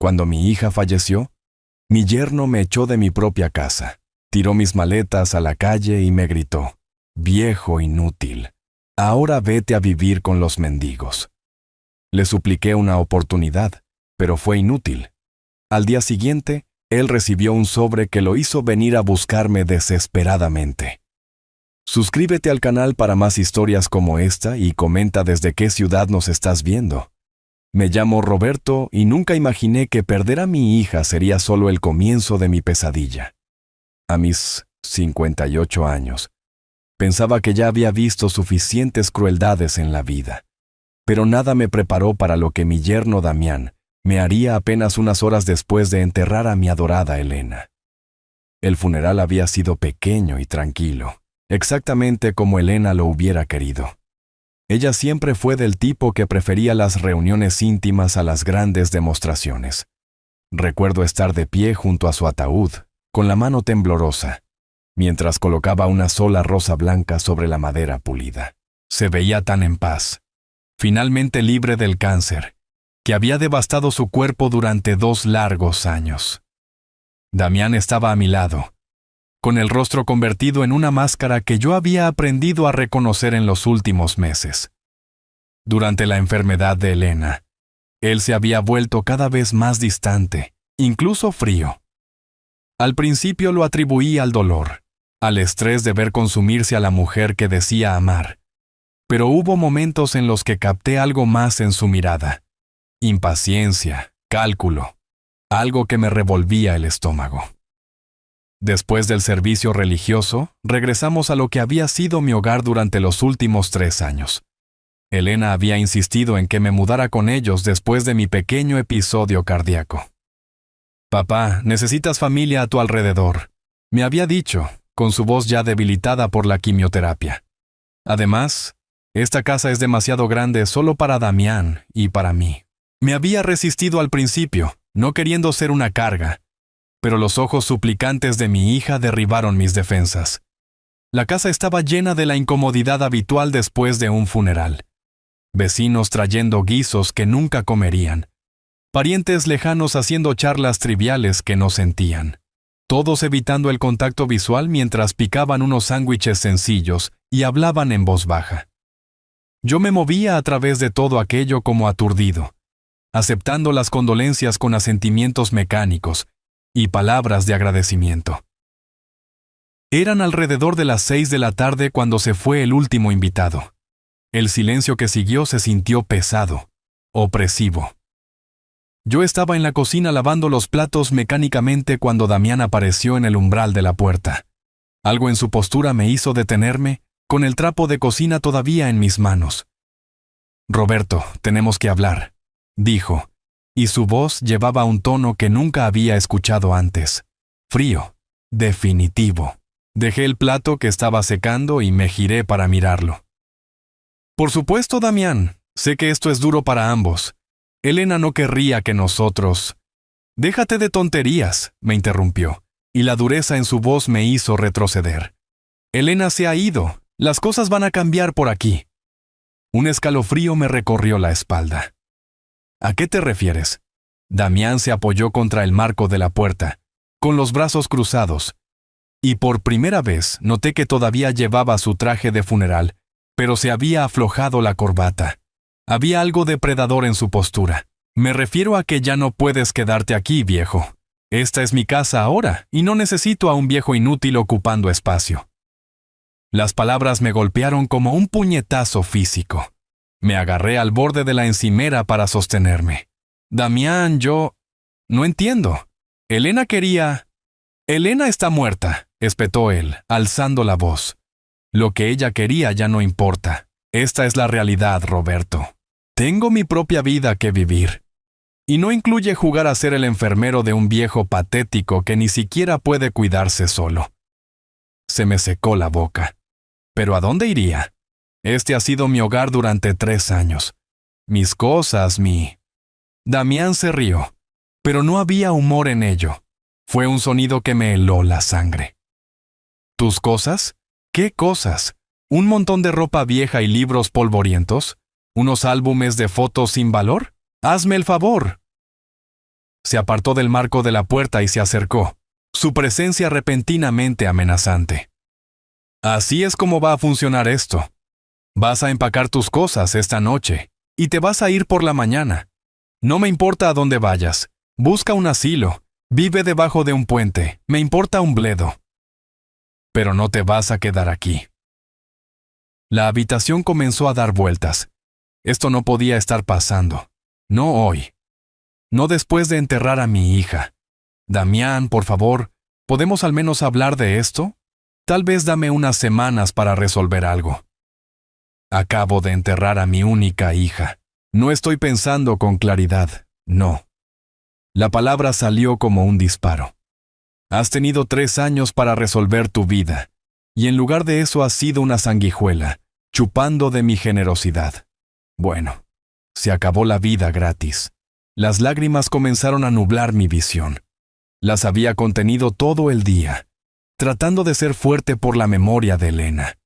Cuando mi hija falleció, mi yerno me echó de mi propia casa, tiró mis maletas a la calle y me gritó: «Viejo inútil, ahora vete a vivir con los mendigos». Le supliqué una oportunidad, pero fue inútil. Al día siguiente, él recibió un sobre que lo hizo venir a buscarme desesperadamente. Suscríbete al canal para más historias como esta y comenta desde qué ciudad nos estás viendo. Me llamo Roberto y nunca imaginé que perder a mi hija sería solo el comienzo de mi pesadilla. A mis 58 años, pensaba que ya había visto suficientes crueldades en la vida, pero nada me preparó para lo que mi yerno Damián me haría apenas unas horas después de enterrar a mi adorada Elena. El funeral había sido pequeño y tranquilo, exactamente como Elena lo hubiera querido. Ella siempre fue del tipo que prefería las reuniones íntimas a las grandes demostraciones. Recuerdo estar de pie junto a su ataúd, con la mano temblorosa, mientras colocaba una sola rosa blanca sobre la madera pulida. Se veía tan en paz, finalmente libre del cáncer, que había devastado su cuerpo durante 2 largos años. Damián estaba a mi lado, con el rostro convertido en una máscara que yo había aprendido a reconocer en los últimos meses. Durante la enfermedad de Elena, él se había vuelto cada vez más distante, incluso frío. Al principio lo atribuí al dolor, al estrés de ver consumirse a la mujer que decía amar, pero hubo momentos en los que capté algo más en su mirada: impaciencia, cálculo, algo que me revolvía el estómago. Después del servicio religioso, regresamos a lo que había sido mi hogar durante los últimos 3 años. Elena había insistido en que me mudara con ellos después de mi pequeño episodio cardíaco. «Papá, necesitas familia a tu alrededor», me había dicho, con su voz ya debilitada por la quimioterapia. Además, esta casa es demasiado grande solo para Damián y para mí. Me había resistido al principio, no queriendo ser una carga, pero los ojos suplicantes de mi hija derribaron mis defensas. La casa estaba llena de la incomodidad habitual después de un funeral. Vecinos trayendo guisos que nunca comerían. Parientes lejanos haciendo charlas triviales que no sentían. Todos evitando el contacto visual mientras picaban unos sándwiches sencillos y hablaban en voz baja. Yo me movía a través de todo aquello como aturdido, aceptando las condolencias con asentimientos mecánicos y palabras de agradecimiento. Eran alrededor de las 6 de la tarde cuando se fue el último invitado. El silencio que siguió se sintió pesado, opresivo. Yo estaba en la cocina lavando los platos mecánicamente cuando Damián apareció en el umbral de la puerta. Algo en su postura me hizo detenerme, con el trapo de cocina todavía en mis manos. «Roberto, tenemos que hablar», dijo, y su voz llevaba un tono que nunca había escuchado antes. Frío, definitivo. Dejé el plato que estaba secando y me giré para mirarlo. «Por supuesto, Damián, sé que esto es duro para ambos. Elena no querría que nosotros...» «Déjate de tonterías», me interrumpió, y la dureza en su voz me hizo retroceder. «Elena se ha ido. Las cosas van a cambiar por aquí». Un escalofrío me recorrió la espalda. «¿A qué te refieres?» Damián se apoyó contra el marco de la puerta, con los brazos cruzados, y por primera vez noté que todavía llevaba su traje de funeral, pero se había aflojado la corbata. Había algo depredador en su postura. «Me refiero a que ya no puedes quedarte aquí, viejo. Esta es mi casa ahora, y no necesito a un viejo inútil ocupando espacio». Las palabras me golpearon como un puñetazo físico. Me agarré al borde de la encimera para sostenerme. «Damián, yo... no entiendo. Elena quería...» «Elena está muerta», espetó él, alzando la voz. «Lo que ella quería ya no importa. Esta es la realidad, Roberto. Tengo mi propia vida que vivir. Y no incluye jugar a ser el enfermero de un viejo patético que ni siquiera puede cuidarse solo». Se me secó la boca. ¿Pero a dónde iría? Este ha sido mi hogar durante 3 años. Mis cosas, Damián se rió, pero no había humor en ello. Fue un sonido que me heló la sangre. ¿Tus cosas? ¿Qué cosas? ¿Un montón de ropa vieja y libros polvorientos? ¿Unos álbumes de fotos sin valor? Hazme el favor. Se apartó del marco de la puerta y se acercó, su presencia repentinamente amenazante. Así es como va a funcionar esto. Vas a empacar tus cosas esta noche y te vas a ir por la mañana. No me importa a dónde vayas. Busca un asilo. Vive debajo de un puente. Me importa un bledo. Pero no te vas a quedar aquí. La habitación comenzó a dar vueltas. Esto no podía estar pasando. No hoy. No después de enterrar a mi hija. Damián, por favor, ¿podemos al menos hablar de esto? Tal vez dame unas semanas para resolver algo. Acabo de enterrar a mi única hija. No estoy pensando con claridad, no. La palabra salió como un disparo. Has tenido 3 años para resolver tu vida, y en lugar de eso has sido una sanguijuela, chupando de mi generosidad. Bueno, se acabó la vida gratis. Las lágrimas comenzaron a nublar mi visión. Las había contenido todo el día, tratando de ser fuerte por la memoria de Elena.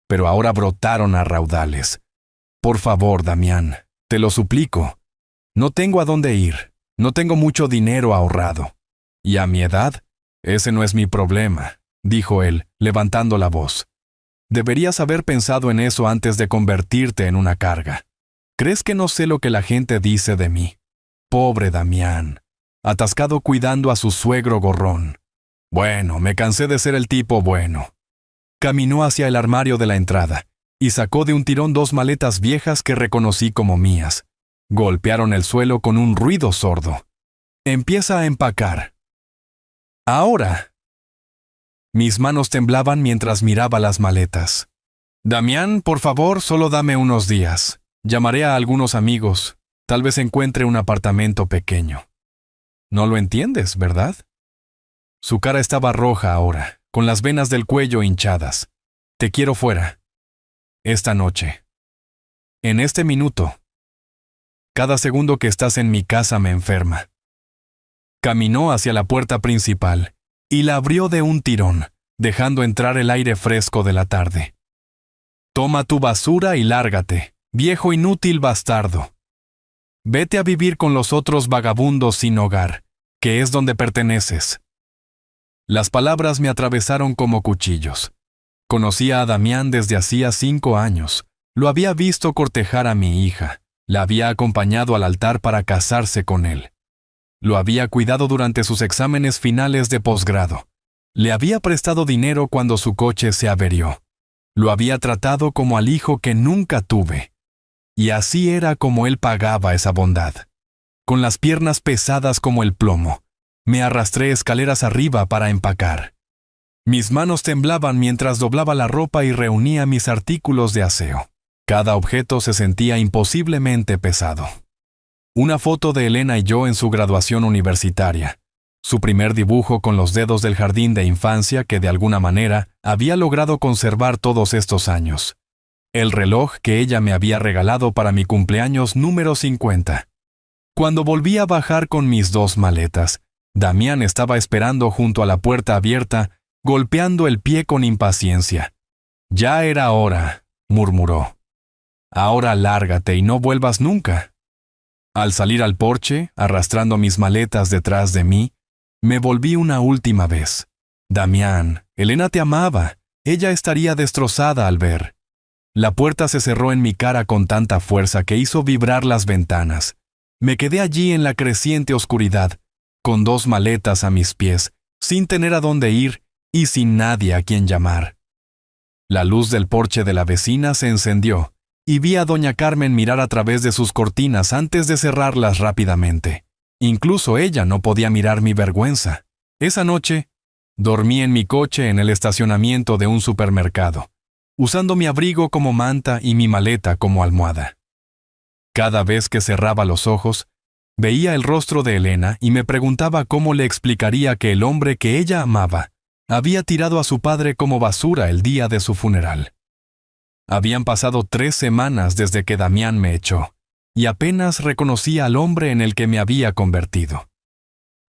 Pero ahora brotaron a raudales. Por favor, Damián, te lo suplico. No tengo a dónde ir. No tengo mucho dinero ahorrado. Y a mi edad, ese no es mi problema, dijo él, levantando la voz. Deberías haber pensado en eso antes de convertirte en una carga. ¿Crees que no sé lo que la gente dice de mí? Pobre Damián, atascado cuidando a su suegro gorrón. Bueno, me cansé de ser el tipo bueno. Caminó hacia el armario de la entrada y sacó de un tirón 2 maletas viejas que reconocí como mías. Golpearon el suelo con un ruido sordo. Empieza a empacar. Ahora. Mis manos temblaban mientras miraba las maletas. Damián, por favor, solo dame unos días. Llamaré a algunos amigos. Tal vez encuentre un apartamento pequeño. No lo entiendes, ¿verdad? Su cara estaba roja ahora, con las venas del cuello hinchadas. Te quiero fuera. Esta noche. En este minuto. Cada segundo que estás en mi casa me enferma. Caminó hacia la puerta principal y la abrió de un tirón, dejando entrar el aire fresco de la tarde. Toma tu basura y lárgate, viejo inútil bastardo. Vete a vivir con los otros vagabundos sin hogar, que es donde perteneces. Las palabras me atravesaron como cuchillos. Conocía a Damián desde hacía 5 años. Lo había visto cortejar a mi hija. La había acompañado al altar para casarse con él. Lo había cuidado durante sus exámenes finales de posgrado. Le había prestado dinero cuando su coche se averió. Lo había tratado como al hijo que nunca tuve. Y así era como él pagaba esa bondad. Con las piernas pesadas como el plomo, me arrastré escaleras arriba para empacar. Mis manos temblaban mientras doblaba la ropa y reunía mis artículos de aseo. Cada objeto se sentía imposiblemente pesado. Una foto de Elena y yo en su graduación universitaria. Su primer dibujo con los dedos del jardín de infancia que de alguna manera había logrado conservar todos estos años. El reloj que ella me había regalado para mi cumpleaños número 50. Cuando volví a bajar con mis 2 maletas, Damián estaba esperando junto a la puerta abierta, golpeando el pie con impaciencia. Ya era hora, murmuró. Ahora lárgate y no vuelvas nunca. Al salir al porche, arrastrando mis maletas detrás de mí, me volví una última vez. Damián, Elena te amaba. Ella estaría destrozada al ver. La puerta se cerró en mi cara con tanta fuerza que hizo vibrar las ventanas. Me quedé allí en la creciente oscuridad, con 2 maletas a mis pies, sin tener a dónde ir y sin nadie a quien llamar. La luz del porche de la vecina se encendió, y vi a doña Carmen mirar a través de sus cortinas antes de cerrarlas rápidamente. Incluso ella no podía mirar mi vergüenza. Esa noche, dormí en mi coche en el estacionamiento de un supermercado, usando mi abrigo como manta y mi maleta como almohada. Cada vez que cerraba los ojos, veía el rostro de Elena y me preguntaba cómo le explicaría que el hombre que ella amaba había tirado a su padre como basura el día de su funeral. Habían pasado 3 semanas desde que Damián me echó, y apenas reconocía al hombre en el que me había convertido.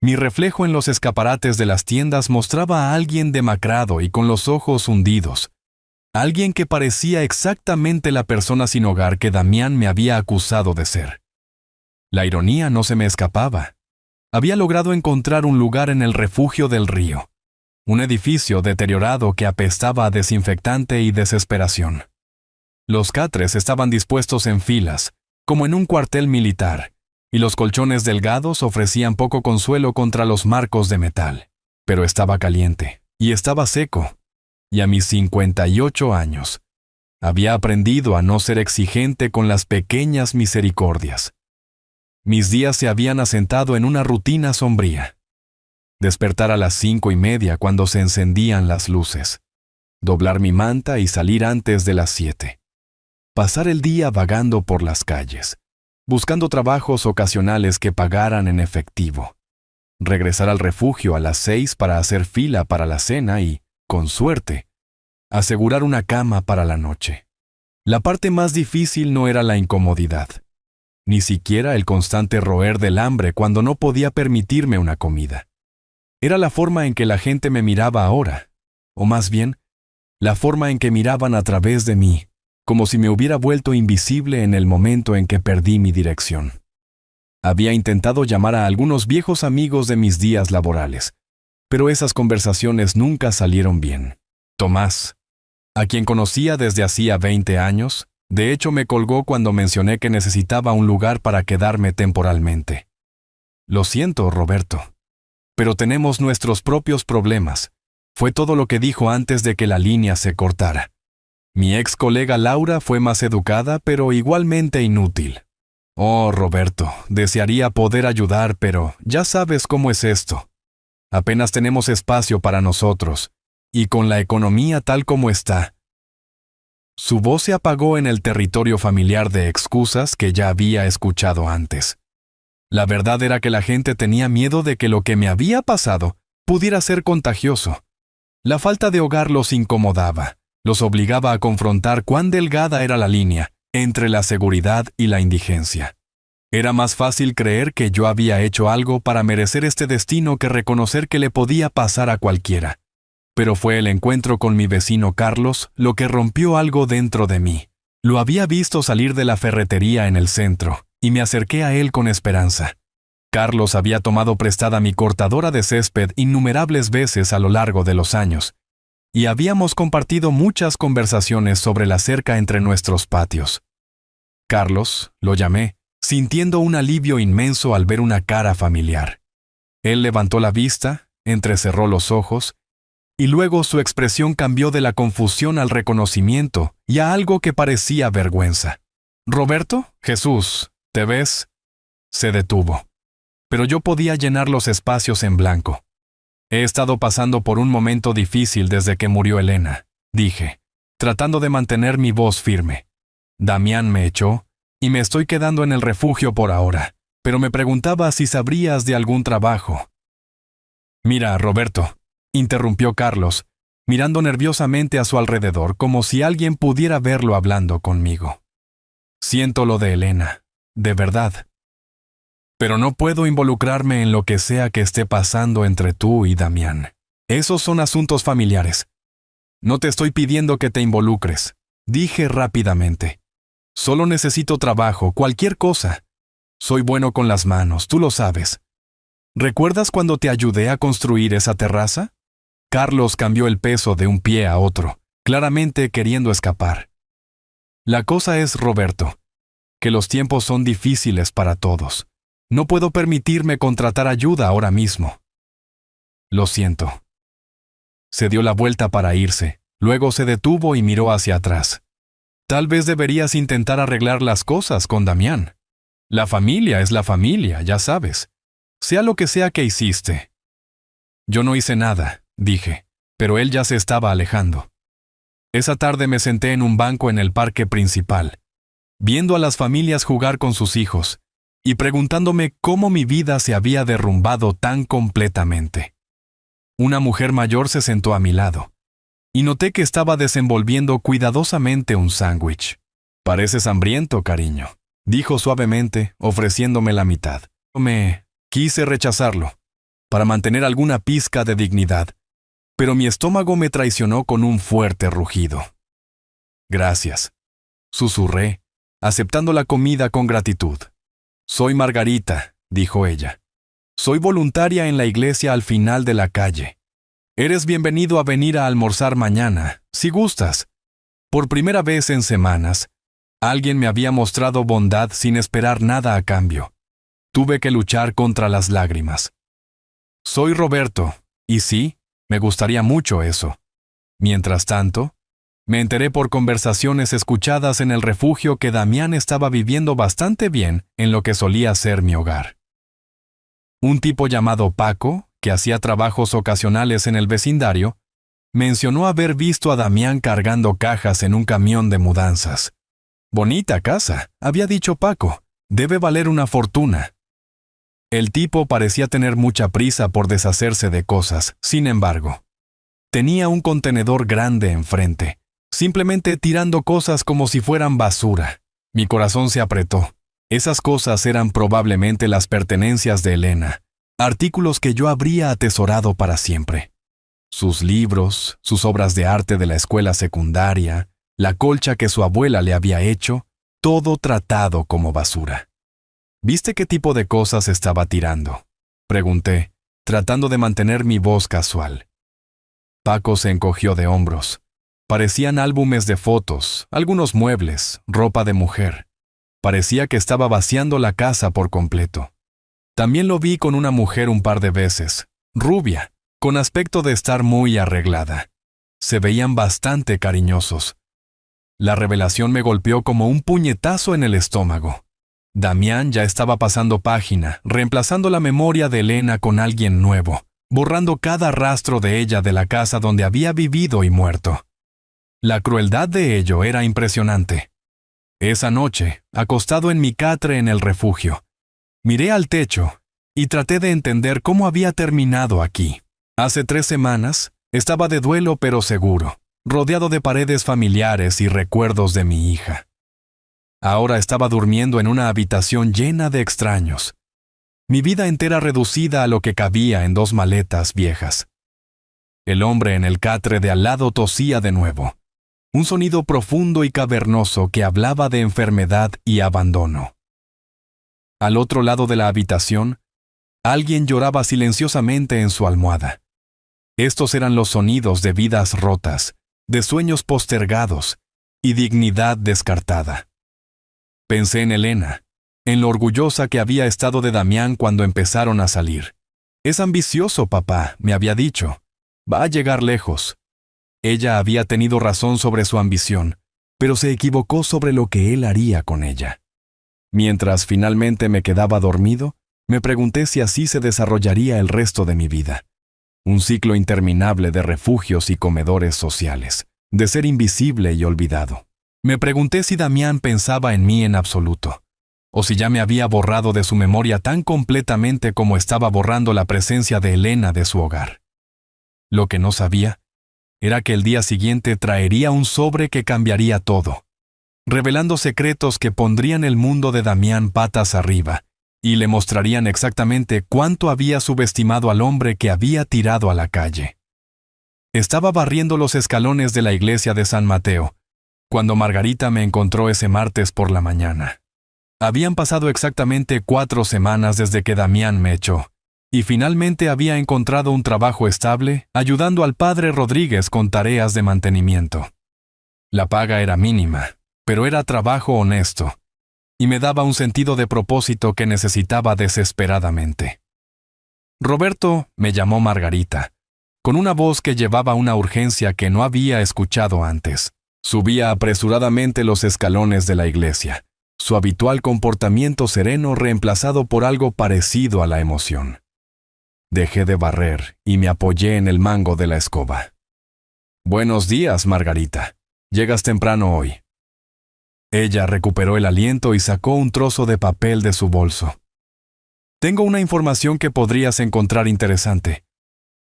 Mi reflejo en los escaparates de las tiendas mostraba a alguien demacrado y con los ojos hundidos, alguien que parecía exactamente la persona sin hogar que Damián me había acusado de ser. La ironía no se me escapaba. Había logrado encontrar un lugar en el refugio del río, un edificio deteriorado que apestaba a desinfectante y desesperación. Los catres estaban dispuestos en filas, como en un cuartel militar, y los colchones delgados ofrecían poco consuelo contra los marcos de metal. Pero estaba caliente, y estaba seco, y a mis 58 años, había aprendido a no ser exigente con las pequeñas misericordias. Mis días se habían asentado en una rutina sombría. Despertar a las 5:30 cuando se encendían las luces. Doblar mi manta y salir antes de las 7. Pasar el día vagando por las calles, buscando trabajos ocasionales que pagaran en efectivo. Regresar al refugio a las 6 para hacer fila para la cena y, con suerte, asegurar una cama para la noche. La parte más difícil no era la incomodidad, ni siquiera el constante roer del hambre cuando no podía permitirme una comida. Era la forma en que la gente me miraba ahora, o más bien, la forma en que miraban a través de mí, como si me hubiera vuelto invisible en el momento en que perdí mi dirección. Había intentado llamar a algunos viejos amigos de mis días laborales, pero esas conversaciones nunca salieron bien. Tomás, a quien conocía desde hacía 20 años, de hecho me colgó cuando mencioné que necesitaba un lugar para quedarme temporalmente. Lo siento, Roberto, pero tenemos nuestros propios problemas. Fue todo lo que dijo antes de que la línea se cortara. Mi ex colega Laura fue más educada, pero igualmente inútil. Oh, Roberto, desearía poder ayudar, pero ya sabes cómo es esto. Apenas tenemos espacio para nosotros, y con la economía tal como está. Su voz se apagó en el territorio familiar de excusas que ya había escuchado antes. La verdad era que la gente tenía miedo de que lo que me había pasado pudiera ser contagioso. La falta de hogar los incomodaba, los obligaba a confrontar cuán delgada era la línea entre la seguridad y la indigencia. Era más fácil creer que yo había hecho algo para merecer este destino que reconocer que le podía pasar a cualquiera. Pero fue el encuentro con mi vecino Carlos lo que rompió algo dentro de mí. Lo había visto salir de la ferretería en el centro, y me acerqué a él con esperanza. Carlos había tomado prestada mi cortadora de césped innumerables veces a lo largo de los años, y habíamos compartido muchas conversaciones sobre la cerca entre nuestros patios. Carlos, lo llamé, sintiendo un alivio inmenso al ver una cara familiar. Él levantó la vista, entrecerró los ojos, y luego su expresión cambió de la confusión al reconocimiento y a algo que parecía vergüenza. «¿Roberto? Jesús, ¿te ves?» Se detuvo. Pero yo podía llenar los espacios en blanco. «He estado pasando por un momento difícil desde que murió Elena», dije, tratando de mantener mi voz firme. «Damián me echó, y me estoy quedando en el refugio por ahora, pero me preguntaba si sabrías de algún trabajo». «Mira, Roberto», interrumpió Carlos, mirando nerviosamente a su alrededor como si alguien pudiera verlo hablando conmigo. «Siento lo de Elena, de verdad. Pero no puedo involucrarme en lo que sea que esté pasando entre tú y Damián. Esos son asuntos familiares. No te estoy pidiendo que te involucres», dije rápidamente. «Solo necesito trabajo, cualquier cosa. Soy bueno con las manos, tú lo sabes. ¿Recuerdas cuando te ayudé a construir esa terraza?» Carlos cambió el peso de un pie a otro, claramente queriendo escapar. «La cosa es, Roberto, que los tiempos son difíciles para todos. No puedo permitirme contratar ayuda ahora mismo». «Lo siento». Se dio la vuelta para irse, luego se detuvo y miró hacia atrás. «Tal vez deberías intentar arreglar las cosas con Damián. La familia es la familia, ya sabes. Sea lo que sea que hiciste». «Yo no hice nada», dije, pero él ya se estaba alejando. Esa tarde me senté en un banco en el parque principal, viendo a las familias jugar con sus hijos, y preguntándome cómo mi vida se había derrumbado tan completamente. Una mujer mayor se sentó a mi lado, y noté que estaba desenvolviendo cuidadosamente un sándwich. «Pareces hambriento, cariño», dijo suavemente, ofreciéndome la mitad. Quise rechazarlo, para mantener alguna pizca de dignidad, pero mi estómago me traicionó con un fuerte rugido. «Gracias», susurré, aceptando la comida con gratitud. «Soy Margarita», dijo ella. Soy voluntaria en la iglesia al final de la calle. Eres bienvenido a venir a almorzar mañana, si gustas. Por primera vez en semanas, alguien me había mostrado bondad sin esperar nada a cambio. Tuve que luchar contra las lágrimas. Soy Roberto, y sí, me gustaría mucho eso. Mientras tanto, me enteré por conversaciones escuchadas en el refugio que Damián estaba viviendo bastante bien en lo que solía ser mi hogar. Un tipo llamado Paco, que hacía trabajos ocasionales en el vecindario, mencionó haber visto a Damián cargando cajas en un camión de mudanzas. «Bonita casa», había dicho Paco, «debe valer una fortuna». El tipo parecía tener mucha prisa por deshacerse de cosas, sin embargo. Tenía un contenedor grande enfrente, simplemente tirando cosas como si fueran basura. Mi corazón se apretó. Esas cosas eran probablemente las pertenencias de Elena, artículos que yo habría atesorado para siempre. Sus libros, sus obras de arte de la escuela secundaria, la colcha que su abuela le había hecho, todo tratado como basura. ¿Viste qué tipo de cosas estaba tirando?, pregunté, tratando de mantener mi voz casual. Paco se encogió de hombros. Parecían álbumes de fotos, algunos muebles, ropa de mujer. Parecía que estaba vaciando la casa por completo. También lo vi con una mujer un par de veces, rubia, con aspecto de estar muy arreglada. Se veían bastante cariñosos. La revelación me golpeó como un puñetazo en el estómago. Damián ya estaba pasando página, reemplazando la memoria de Elena con alguien nuevo, borrando cada rastro de ella de la casa donde había vivido y muerto. La crueldad de ello era impresionante. Esa noche, acostado en mi catre en el refugio, miré al techo y traté de entender cómo había terminado aquí. Hace 3 semanas, estaba de duelo pero seguro, rodeado de paredes familiares y recuerdos de mi hija. Ahora estaba durmiendo en una habitación llena de extraños. Mi vida entera reducida a lo que cabía en 2 maletas viejas. El hombre en el catre de al lado tosía de nuevo. Un sonido profundo y cavernoso que hablaba de enfermedad y abandono. Al otro lado de la habitación, alguien lloraba silenciosamente en su almohada. Estos eran los sonidos de vidas rotas, de sueños postergados y dignidad descartada. Pensé en Elena, en lo orgullosa que había estado de Damián cuando empezaron a salir. «Es ambicioso, papá», me había dicho. «Va a llegar lejos». Ella había tenido razón sobre su ambición, pero se equivocó sobre lo que él haría con ella. Mientras finalmente me quedaba dormido, me pregunté si así se desarrollaría el resto de mi vida. Un ciclo interminable de refugios y comedores sociales, de ser invisible y olvidado. Me pregunté si Damián pensaba en mí en absoluto, o si ya me había borrado de su memoria tan completamente como estaba borrando la presencia de Elena de su hogar. Lo que no sabía era que el día siguiente traería un sobre que cambiaría todo, revelando secretos que pondrían el mundo de Damián patas arriba y le mostrarían exactamente cuánto había subestimado al hombre que había tirado a la calle. Estaba barriendo los escalones de la iglesia de San Mateo, cuando Margarita me encontró ese martes por la mañana. Habían pasado exactamente 4 semanas desde que Damián me echó, y finalmente había encontrado un trabajo estable ayudando al padre Rodríguez con tareas de mantenimiento. La paga era mínima, pero era trabajo honesto, y me daba un sentido de propósito que necesitaba desesperadamente. Roberto, me llamó Margarita, con una voz que llevaba una urgencia que no había escuchado antes. Subía apresuradamente los escalones de la iglesia, su habitual comportamiento sereno reemplazado por algo parecido a la emoción. Dejé de barrer y me apoyé en el mango de la escoba. «Buenos días, Margarita. Llegas temprano hoy». Ella recuperó el aliento y sacó un trozo de papel de su bolso. «Tengo una información que podrías encontrar interesante.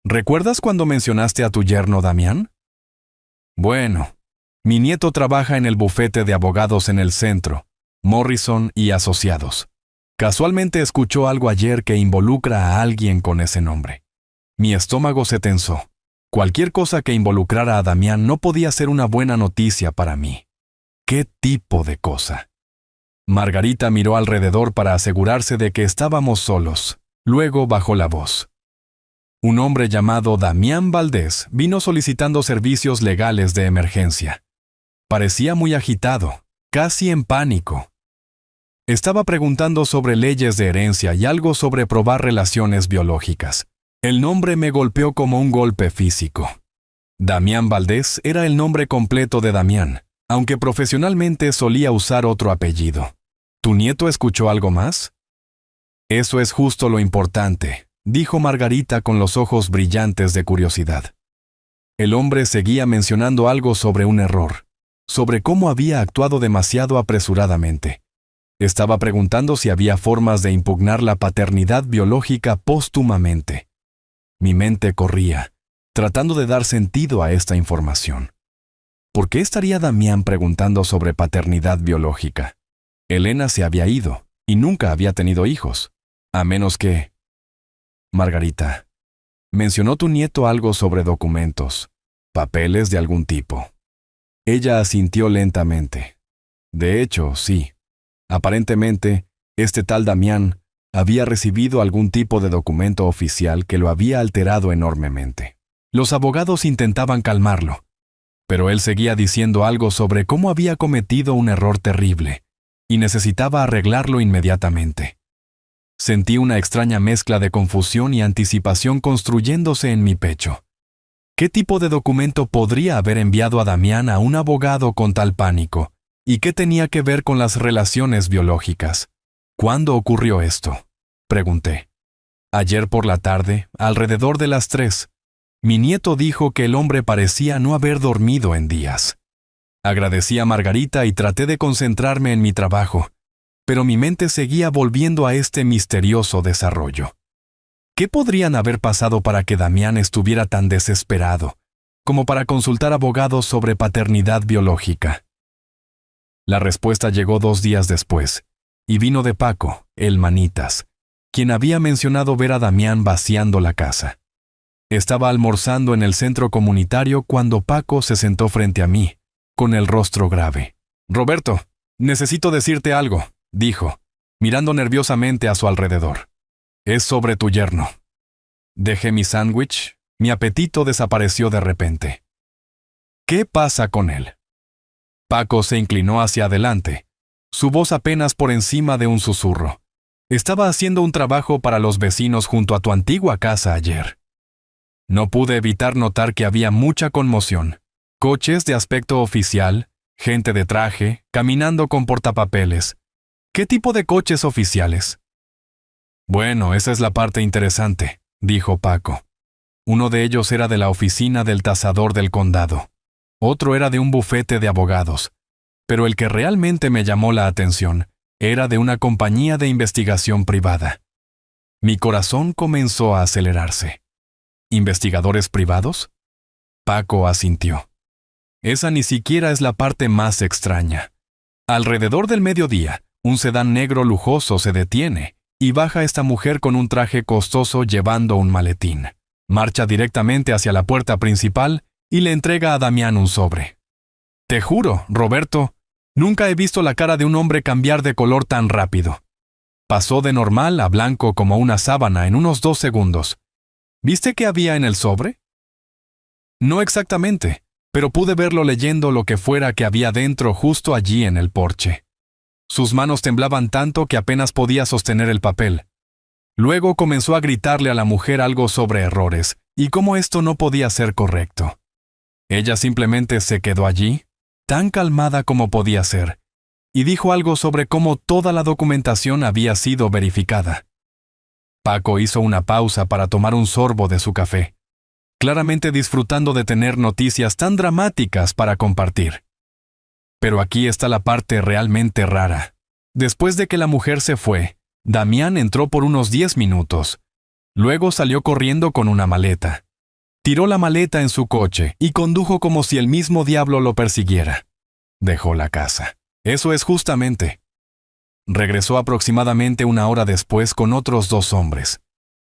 ¿Recuerdas cuando mencionaste a tu yerno Damián? Bueno, mi nieto trabaja en el bufete de abogados en el centro, Morrison y Asociados. Casualmente escuchó algo ayer que involucra a alguien con ese nombre. Mi estómago se tensó. Cualquier cosa que involucrara a Damián no podía ser una buena noticia para mí. ¿Qué tipo de cosa? Margarita miró alrededor para asegurarse de que estábamos solos. Luego bajó la voz. Un hombre llamado Damián Valdés vino solicitando servicios legales de emergencia. Parecía muy agitado, casi en pánico. Estaba preguntando sobre leyes de herencia y algo sobre probar relaciones biológicas. El nombre me golpeó como un golpe físico. Damián Valdés era el nombre completo de Damián, aunque profesionalmente solía usar otro apellido. ¿Tu nieto escuchó algo más? Eso es justo lo importante, dijo Margarita con los ojos brillantes de curiosidad. El hombre seguía mencionando algo sobre un error, sobre cómo había actuado demasiado apresuradamente. Estaba preguntando si había formas de impugnar la paternidad biológica póstumamente. Mi mente corría, tratando de dar sentido a esta información. ¿Por qué estaría Damián preguntando sobre paternidad biológica? Elena se había ido y nunca había tenido hijos, a menos que... Margarita, mencionó tu nieto algo sobre documentos, papeles de algún tipo. Ella asintió lentamente. De hecho, sí. Aparentemente, este tal Damián había recibido algún tipo de documento oficial que lo había alterado enormemente. Los abogados intentaban calmarlo, pero él seguía diciendo algo sobre cómo había cometido un error terrible y necesitaba arreglarlo inmediatamente. Sentí una extraña mezcla de confusión y anticipación construyéndose en mi pecho. ¿Qué tipo de documento podría haber enviado a Damián a un abogado con tal pánico? ¿Y qué tenía que ver con las relaciones biológicas? ¿Cuándo ocurrió esto? Pregunté. Ayer por la tarde, alrededor de las 3. Mi nieto dijo que el hombre parecía no haber dormido en días. Agradecí a Margarita y traté de concentrarme en mi trabajo, pero mi mente seguía volviendo a este misterioso desarrollo. ¿Qué podrían haber pasado para que Damián estuviera tan desesperado, como para consultar abogados sobre paternidad biológica? La respuesta llegó 2 días después, y vino de Paco, el Manitas, quien había mencionado ver a Damián vaciando la casa. Estaba almorzando en el centro comunitario cuando Paco se sentó frente a mí, con el rostro grave. «Roberto, necesito decirte algo», dijo, mirando nerviosamente a su alrededor. «Es sobre tu yerno». Dejé mi sándwich, mi apetito desapareció de repente. «¿Qué pasa con él?». Paco se inclinó hacia adelante, su voz apenas por encima de un susurro. «Estaba haciendo un trabajo para los vecinos junto a tu antigua casa ayer». No pude evitar notar que había mucha conmoción. Coches de aspecto oficial, gente de traje, caminando con portapapeles. ¿Qué tipo de coches oficiales? Bueno, esa es la parte interesante, dijo Paco. Uno de ellos era de la oficina del tasador del condado. Otro era de un bufete de abogados. Pero el que realmente me llamó la atención era de una compañía de investigación privada. Mi corazón comenzó a acelerarse. ¿Investigadores privados? Paco asintió. Esa ni siquiera es la parte más extraña. Alrededor del mediodía, un sedán negro lujoso se detiene y baja esta mujer con un traje costoso llevando un maletín. Marcha directamente hacia la puerta principal y le entrega a Damián un sobre. Te juro, Roberto, nunca he visto la cara de un hombre cambiar de color tan rápido. Pasó de normal a blanco como una sábana en unos 2 segundos. ¿Viste qué había en el sobre? No exactamente, pero pude verlo leyendo lo que fuera que había dentro justo allí en el porche. Sus manos temblaban tanto que apenas podía sostener el papel. Luego comenzó a gritarle a la mujer algo sobre errores y cómo esto no podía ser correcto. Ella simplemente se quedó allí, tan calmada como podía ser, y dijo algo sobre cómo toda la documentación había sido verificada. Paco hizo una pausa para tomar un sorbo de su café, claramente disfrutando de tener noticias tan dramáticas para compartir. Pero aquí está la parte realmente rara. Después de que la mujer se fue, Damián entró por unos 10 minutos. Luego salió corriendo con una maleta. Tiró la maleta en su coche y condujo como si el mismo diablo lo persiguiera. Dejó la casa. Eso es justamente. Regresó aproximadamente 1 hora después con otros 2 hombres.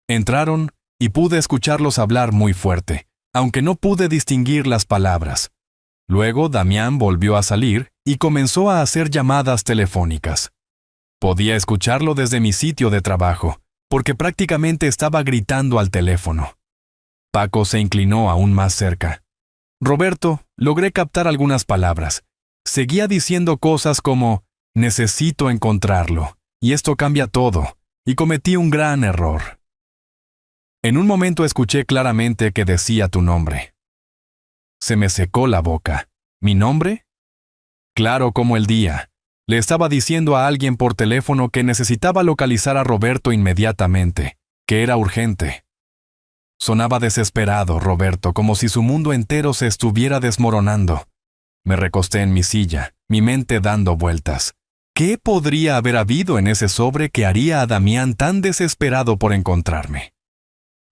Entraron y pude escucharlos hablar muy fuerte, aunque no pude distinguir las palabras. Luego Damián volvió a salir y comenzó a hacer llamadas telefónicas. Podía escucharlo desde mi sitio de trabajo, porque prácticamente estaba gritando al teléfono. Paco se inclinó aún más cerca. Roberto, logré captar algunas palabras. Seguía diciendo cosas como, necesito encontrarlo, y esto cambia todo, y cometí un gran error. En un momento escuché claramente que decía tu nombre. Se me secó la boca. ¿Mi nombre? Claro como el día. Le estaba diciendo a alguien por teléfono que necesitaba localizar a Roberto inmediatamente, que era urgente. Sonaba desesperado, Roberto, como si su mundo entero se estuviera desmoronando. Me recosté en mi silla, mi mente dando vueltas. ¿Qué podría haber habido en ese sobre que haría a Damián tan desesperado por encontrarme?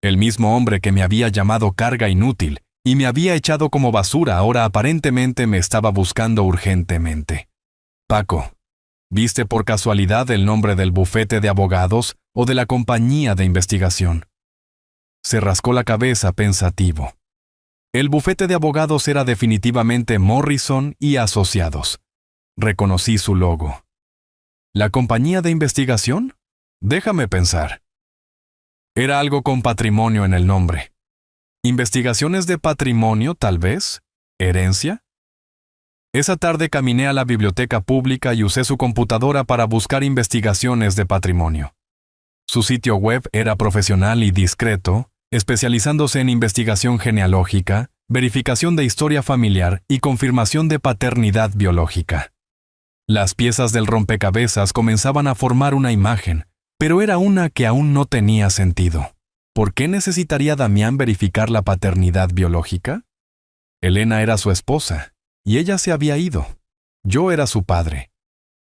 El mismo hombre que me había llamado carga inútil y me había echado como basura ahora aparentemente me estaba buscando urgentemente. Paco, ¿viste por casualidad el nombre del bufete de abogados o de la compañía de investigación? Se rascó la cabeza pensativo. El bufete de abogados era definitivamente Morrison y Asociados. Reconocí su logo. ¿La compañía de investigación? Déjame pensar. Era algo con patrimonio en el nombre. ¿Investigaciones de patrimonio, tal vez? ¿Herencia? Esa tarde caminé a la biblioteca pública y usé su computadora para buscar investigaciones de patrimonio. Su sitio web era profesional y discreto, especializándose en investigación genealógica, verificación de historia familiar y confirmación de paternidad biológica. Las piezas del rompecabezas comenzaban a formar una imagen, pero era una que aún no tenía sentido. ¿Por qué necesitaría Damián verificar la paternidad biológica? Elena era su esposa, y ella se había ido. Yo era su padre.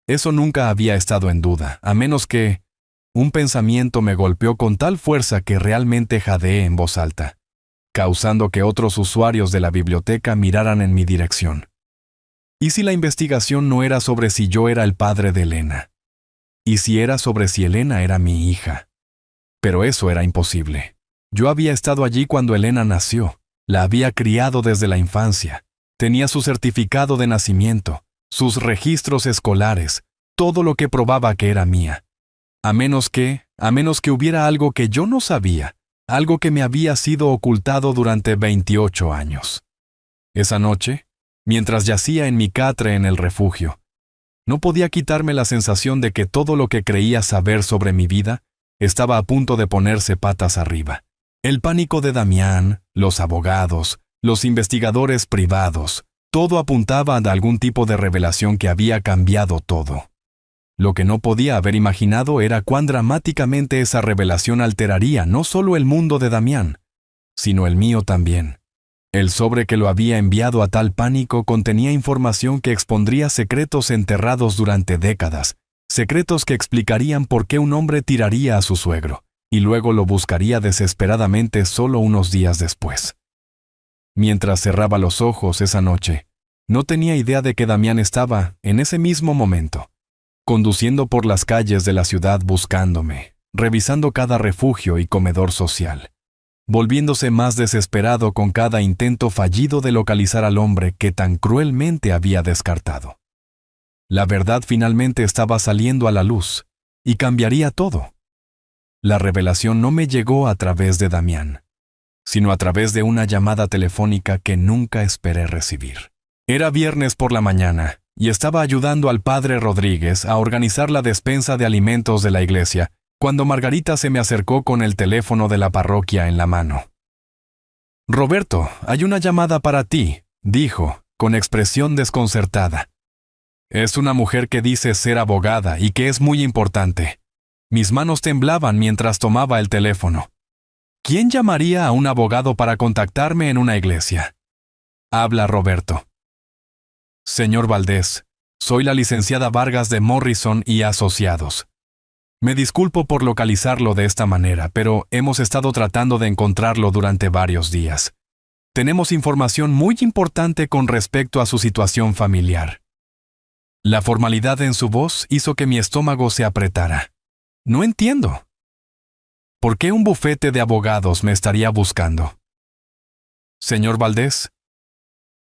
Eso nunca había estado en duda, a menos que... Un pensamiento me golpeó con tal fuerza que realmente jadeé en voz alta, causando que otros usuarios de la biblioteca miraran en mi dirección. ¿Y si la investigación no era sobre si yo era el padre de Elena? ¿Y si era sobre si Elena era mi hija? Pero eso era imposible. Yo había estado allí cuando Elena nació, la había criado desde la infancia, tenía su certificado de nacimiento, sus registros escolares, todo lo que probaba que era mía. A menos que hubiera algo que yo no sabía, algo que me había sido ocultado durante 28 años. Esa noche, mientras yacía en mi catre en el refugio, no podía quitarme la sensación de que todo lo que creía saber sobre mi vida estaba a punto de ponerse patas arriba. El pánico de Damián, los abogados, los investigadores privados, todo apuntaba a algún tipo de revelación que había cambiado todo. Lo que no podía haber imaginado era cuán dramáticamente esa revelación alteraría no solo el mundo de Damián, sino el mío también. El sobre que lo había enviado a tal pánico contenía información que expondría secretos enterrados durante décadas, secretos que explicarían por qué un hombre tiraría a su suegro, y luego lo buscaría desesperadamente solo unos días después. Mientras cerraba los ojos esa noche, no tenía idea de que Damián estaba, en ese mismo momento, conduciendo por las calles de la ciudad buscándome, revisando cada refugio y comedor social, volviéndose más desesperado con cada intento fallido de localizar al hombre que tan cruelmente había descartado. La verdad finalmente estaba saliendo a la luz, y cambiaría todo. La revelación no me llegó a través de Damián, sino a través de una llamada telefónica que nunca esperé recibir. Era viernes por la mañana, y estaba ayudando al padre Rodríguez a organizar la despensa de alimentos de la iglesia, cuando Margarita se me acercó con el teléfono de la parroquia en la mano. «Roberto, hay una llamada para ti», dijo, con expresión desconcertada. «Es una mujer que dice ser abogada y que es muy importante». Mis manos temblaban mientras tomaba el teléfono. ¿Quién llamaría a un abogado para contactarme en una iglesia? Habla Roberto. Señor Valdés, soy la licenciada Vargas de Morrison y Asociados. Me disculpo por localizarlo de esta manera, pero hemos estado tratando de encontrarlo durante varios días. Tenemos información muy importante con respecto a su situación familiar. La formalidad en su voz hizo que mi estómago se apretara. No entiendo. ¿Por qué un bufete de abogados me estaría buscando? Señor Valdés,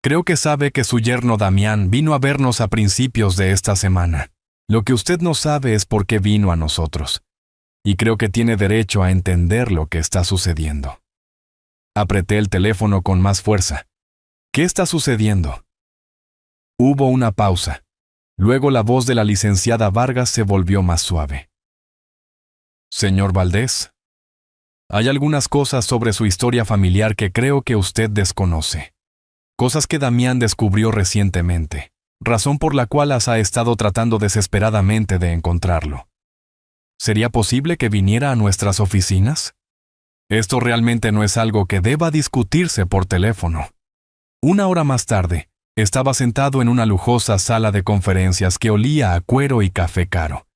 creo que sabe que su yerno Damián vino a vernos a principios de esta semana. Lo que usted no sabe es por qué vino a nosotros. y creo que tiene derecho a entender lo que está sucediendo. Apreté el teléfono con más fuerza. ¿Qué está sucediendo? Hubo una pausa. Luego la voz de la licenciada Vargas se volvió más suave. Señor Valdés, hay algunas cosas sobre su historia familiar que creo que usted desconoce. Cosas que Damián descubrió recientemente, razón por la cual ha estado tratando desesperadamente de encontrarlo. ¿Sería posible que viniera a nuestras oficinas? Esto realmente no es algo que deba discutirse por teléfono. Una hora más tarde, estaba sentado en una lujosa sala de conferencias que olía a cuero y café caro,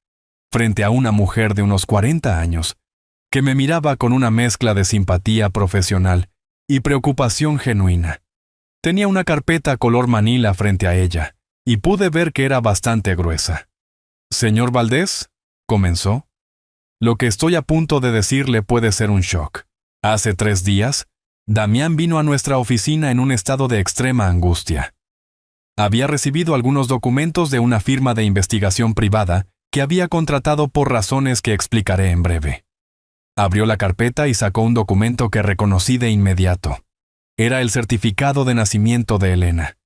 frente a una mujer de unos 40 años, que me miraba con una mezcla de simpatía profesional y preocupación genuina. Tenía una carpeta color manila frente a ella, y pude ver que era bastante gruesa. «Señor Valdés», comenzó, «lo que estoy a punto de decirle puede ser un shock. Hace 3 días, Damián vino a nuestra oficina en un estado de extrema angustia. Había recibido algunos documentos de una firma de investigación privada que había contratado por razones que explicaré en breve. Abrió la carpeta y sacó un documento que reconocí de inmediato. Era el certificado de nacimiento de Elena.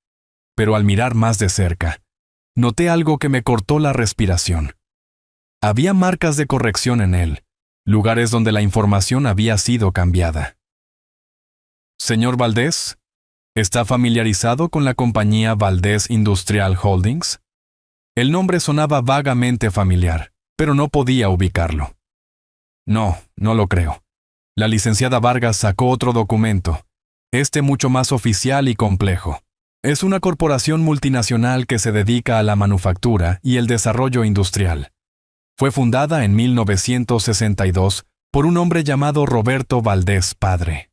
Pero al mirar más de cerca, noté algo que me cortó la respiración. Había marcas de corrección en él, lugares donde la información había sido cambiada. Señor Valdés, ¿está familiarizado con la compañía Valdés Industrial Holdings? El nombre sonaba vagamente familiar, pero no podía ubicarlo. No, no lo creo. La licenciada Vargas sacó otro documento, mucho más oficial y complejo. Es una corporación multinacional que se dedica a la manufactura y el desarrollo industrial. Fue fundada en 1962 por un hombre llamado Roberto Valdés padre.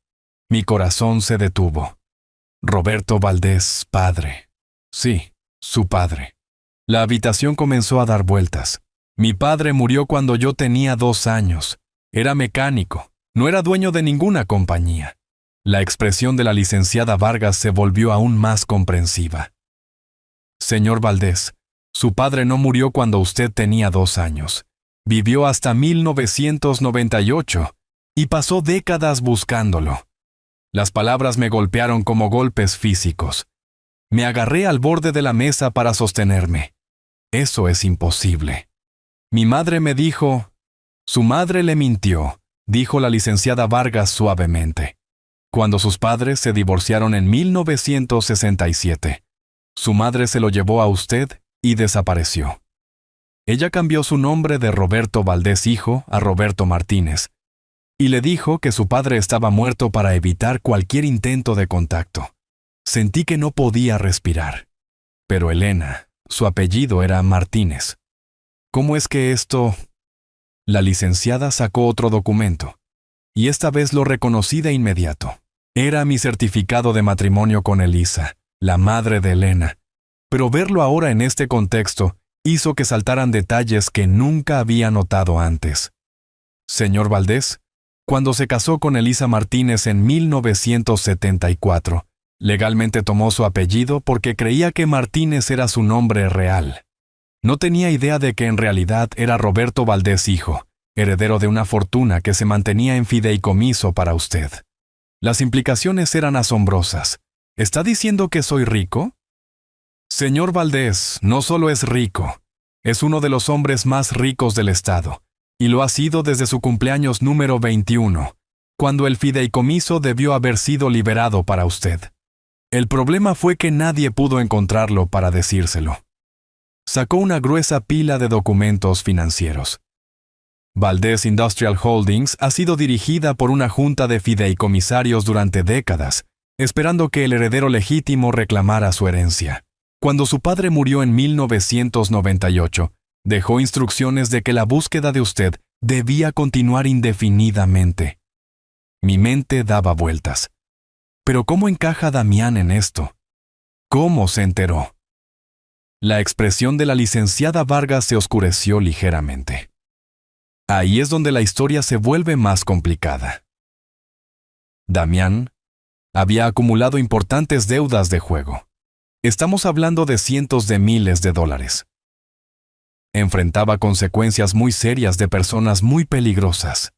Mi corazón se detuvo. Roberto Valdés padre. Sí, su padre. La habitación comenzó a dar vueltas. Mi padre murió cuando yo tenía 2 años. Era mecánico, no era dueño de ninguna compañía. La expresión de la licenciada Vargas se volvió aún más comprensiva. Señor Valdés, su padre no murió cuando usted tenía 2 años. Vivió hasta 1998 y pasó décadas buscándolo. Las palabras me golpearon como golpes físicos. Me agarré al borde de la mesa para sostenerme. Eso es imposible. Mi madre me dijo... Su madre le mintió, dijo la licenciada Vargas suavemente. Cuando sus padres se divorciaron en 1967, su madre se lo llevó a usted y desapareció. Ella cambió su nombre de Roberto Valdés hijo a Roberto Martínez, y le dijo que su padre estaba muerto para evitar cualquier intento de contacto. Sentí que no podía respirar. Pero Elena, su apellido era Martínez. ¿Cómo es que esto...? La licenciada sacó otro documento, y esta vez lo reconocí de inmediato. Era mi certificado de matrimonio con Elisa, la madre de Elena, pero verlo ahora en este contexto hizo que saltaran detalles que nunca había notado antes. Señor Valdés, cuando se casó con Elisa Martínez en 1974, legalmente tomó su apellido porque creía que Martínez era su nombre real. No tenía idea de que en realidad era Roberto Valdés hijo, heredero de una fortuna que se mantenía en fideicomiso para usted. Las implicaciones eran asombrosas. ¿Está diciendo que soy rico? Señor Valdés, no solo es rico, es uno de los hombres más ricos del estado, y lo ha sido desde su cumpleaños número 21, cuando el fideicomiso debió haber sido liberado para usted. El problema fue que nadie pudo encontrarlo para decírselo. Sacó una gruesa pila de documentos financieros. Valdés Industrial Holdings ha sido dirigida por una junta de fideicomisarios durante décadas, esperando que el heredero legítimo reclamara su herencia. Cuando su padre murió en 1998, dejó instrucciones de que la búsqueda de usted debía continuar indefinidamente. Mi mente daba vueltas. ¿Pero cómo encaja Damián en esto? ¿Cómo se enteró? La expresión de la licenciada Vargas se oscureció ligeramente. Ahí es donde la historia se vuelve más complicada. Damián había acumulado importantes deudas de juego. Estamos hablando de cientos de miles de dólares. Enfrentaba consecuencias muy serias de personas muy peligrosas.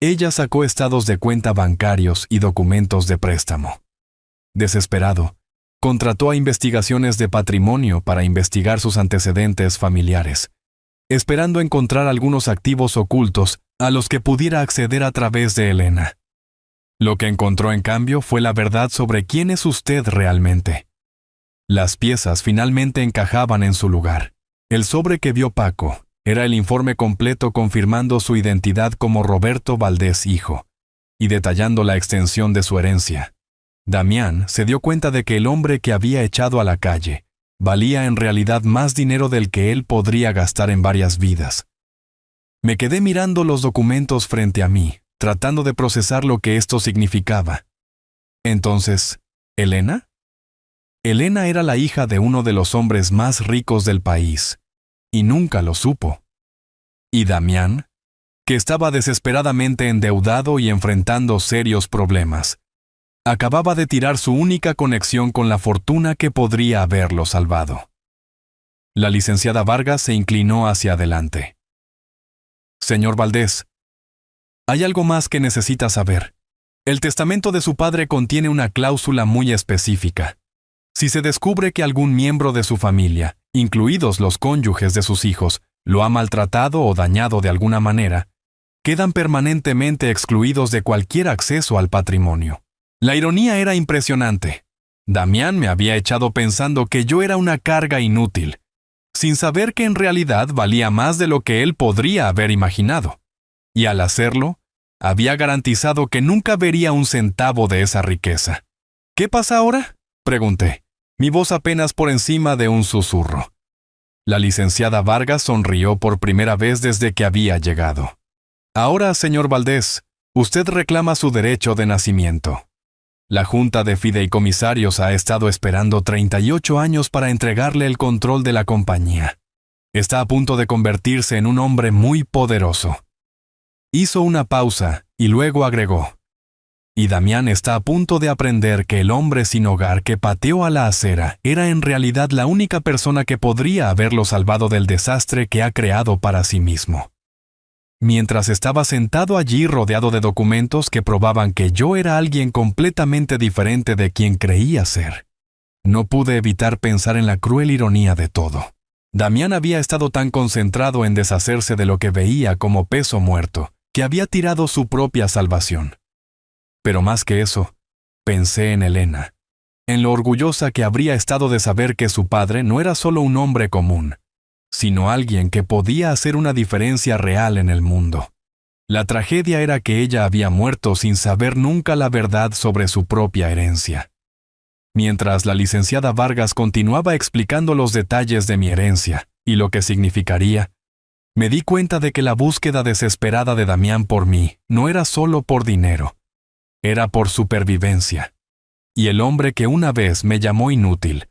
Ella sacó estados de cuenta bancarios y documentos de préstamo. Desesperado, contrató a investigaciones de patrimonio para investigar sus antecedentes familiares, esperando encontrar algunos activos ocultos a los que pudiera acceder a través de Elena. Lo que encontró en cambio fue la verdad sobre quién es usted realmente. Las piezas finalmente encajaban en su lugar. El sobre que vio Paco era el informe completo confirmando su identidad como Roberto Valdés hijo y detallando la extensión de su herencia. Damián se dio cuenta de que el hombre que había echado a la calle valía en realidad más dinero del que él podría gastar en varias vidas. Me quedé mirando los documentos frente a mí, tratando de procesar lo que esto significaba. Entonces, ¿Elena? Elena era la hija de uno de los hombres más ricos del país, y nunca lo supo. ¿Y Damián? Que estaba desesperadamente endeudado y enfrentando serios problemas. Acababa de tirar su única conexión con la fortuna que podría haberlo salvado. La licenciada Vargas se inclinó hacia adelante. Señor Valdés, hay algo más que necesita saber. El testamento de su padre contiene una cláusula muy específica. Si se descubre que algún miembro de su familia, incluidos los cónyuges de sus hijos, lo ha maltratado o dañado de alguna manera, quedan permanentemente excluidos de cualquier acceso al patrimonio. La ironía era impresionante. Damián me había echado pensando que yo era una carga inútil, sin saber que en realidad valía más de lo que él podría haber imaginado. Y al hacerlo, había garantizado que nunca vería un centavo de esa riqueza. ¿Qué pasa ahora?, pregunté, mi voz apenas por encima de un susurro. La licenciada Vargas sonrió por primera vez desde que había llegado. Ahora, señor Valdés, usted reclama su derecho de nacimiento. La Junta de Fideicomisarios ha estado esperando 38 años para entregarle el control de la compañía. Está a punto de convertirse en un hombre muy poderoso. Hizo una pausa y luego agregó: y Damián está a punto de aprender que el hombre sin hogar que pateó a la acera era en realidad la única persona que podría haberlo salvado del desastre que ha creado para sí mismo. Mientras estaba sentado allí rodeado de documentos que probaban que yo era alguien completamente diferente de quien creía ser, no pude evitar pensar en la cruel ironía de todo. Damián había estado tan concentrado en deshacerse de lo que veía como peso muerto, que había tirado su propia salvación. Pero más que eso, pensé en Elena, en lo orgullosa que habría estado de saber que su padre no era solo un hombre común, sino alguien que podía hacer una diferencia real en el mundo. La tragedia era que ella había muerto sin saber nunca la verdad sobre su propia herencia. Mientras la licenciada Vargas continuaba explicando los detalles de mi herencia y lo que significaría, me di cuenta de que la búsqueda desesperada de Damián por mí no era solo por dinero, era por supervivencia. Y el hombre que una vez me llamó inútil,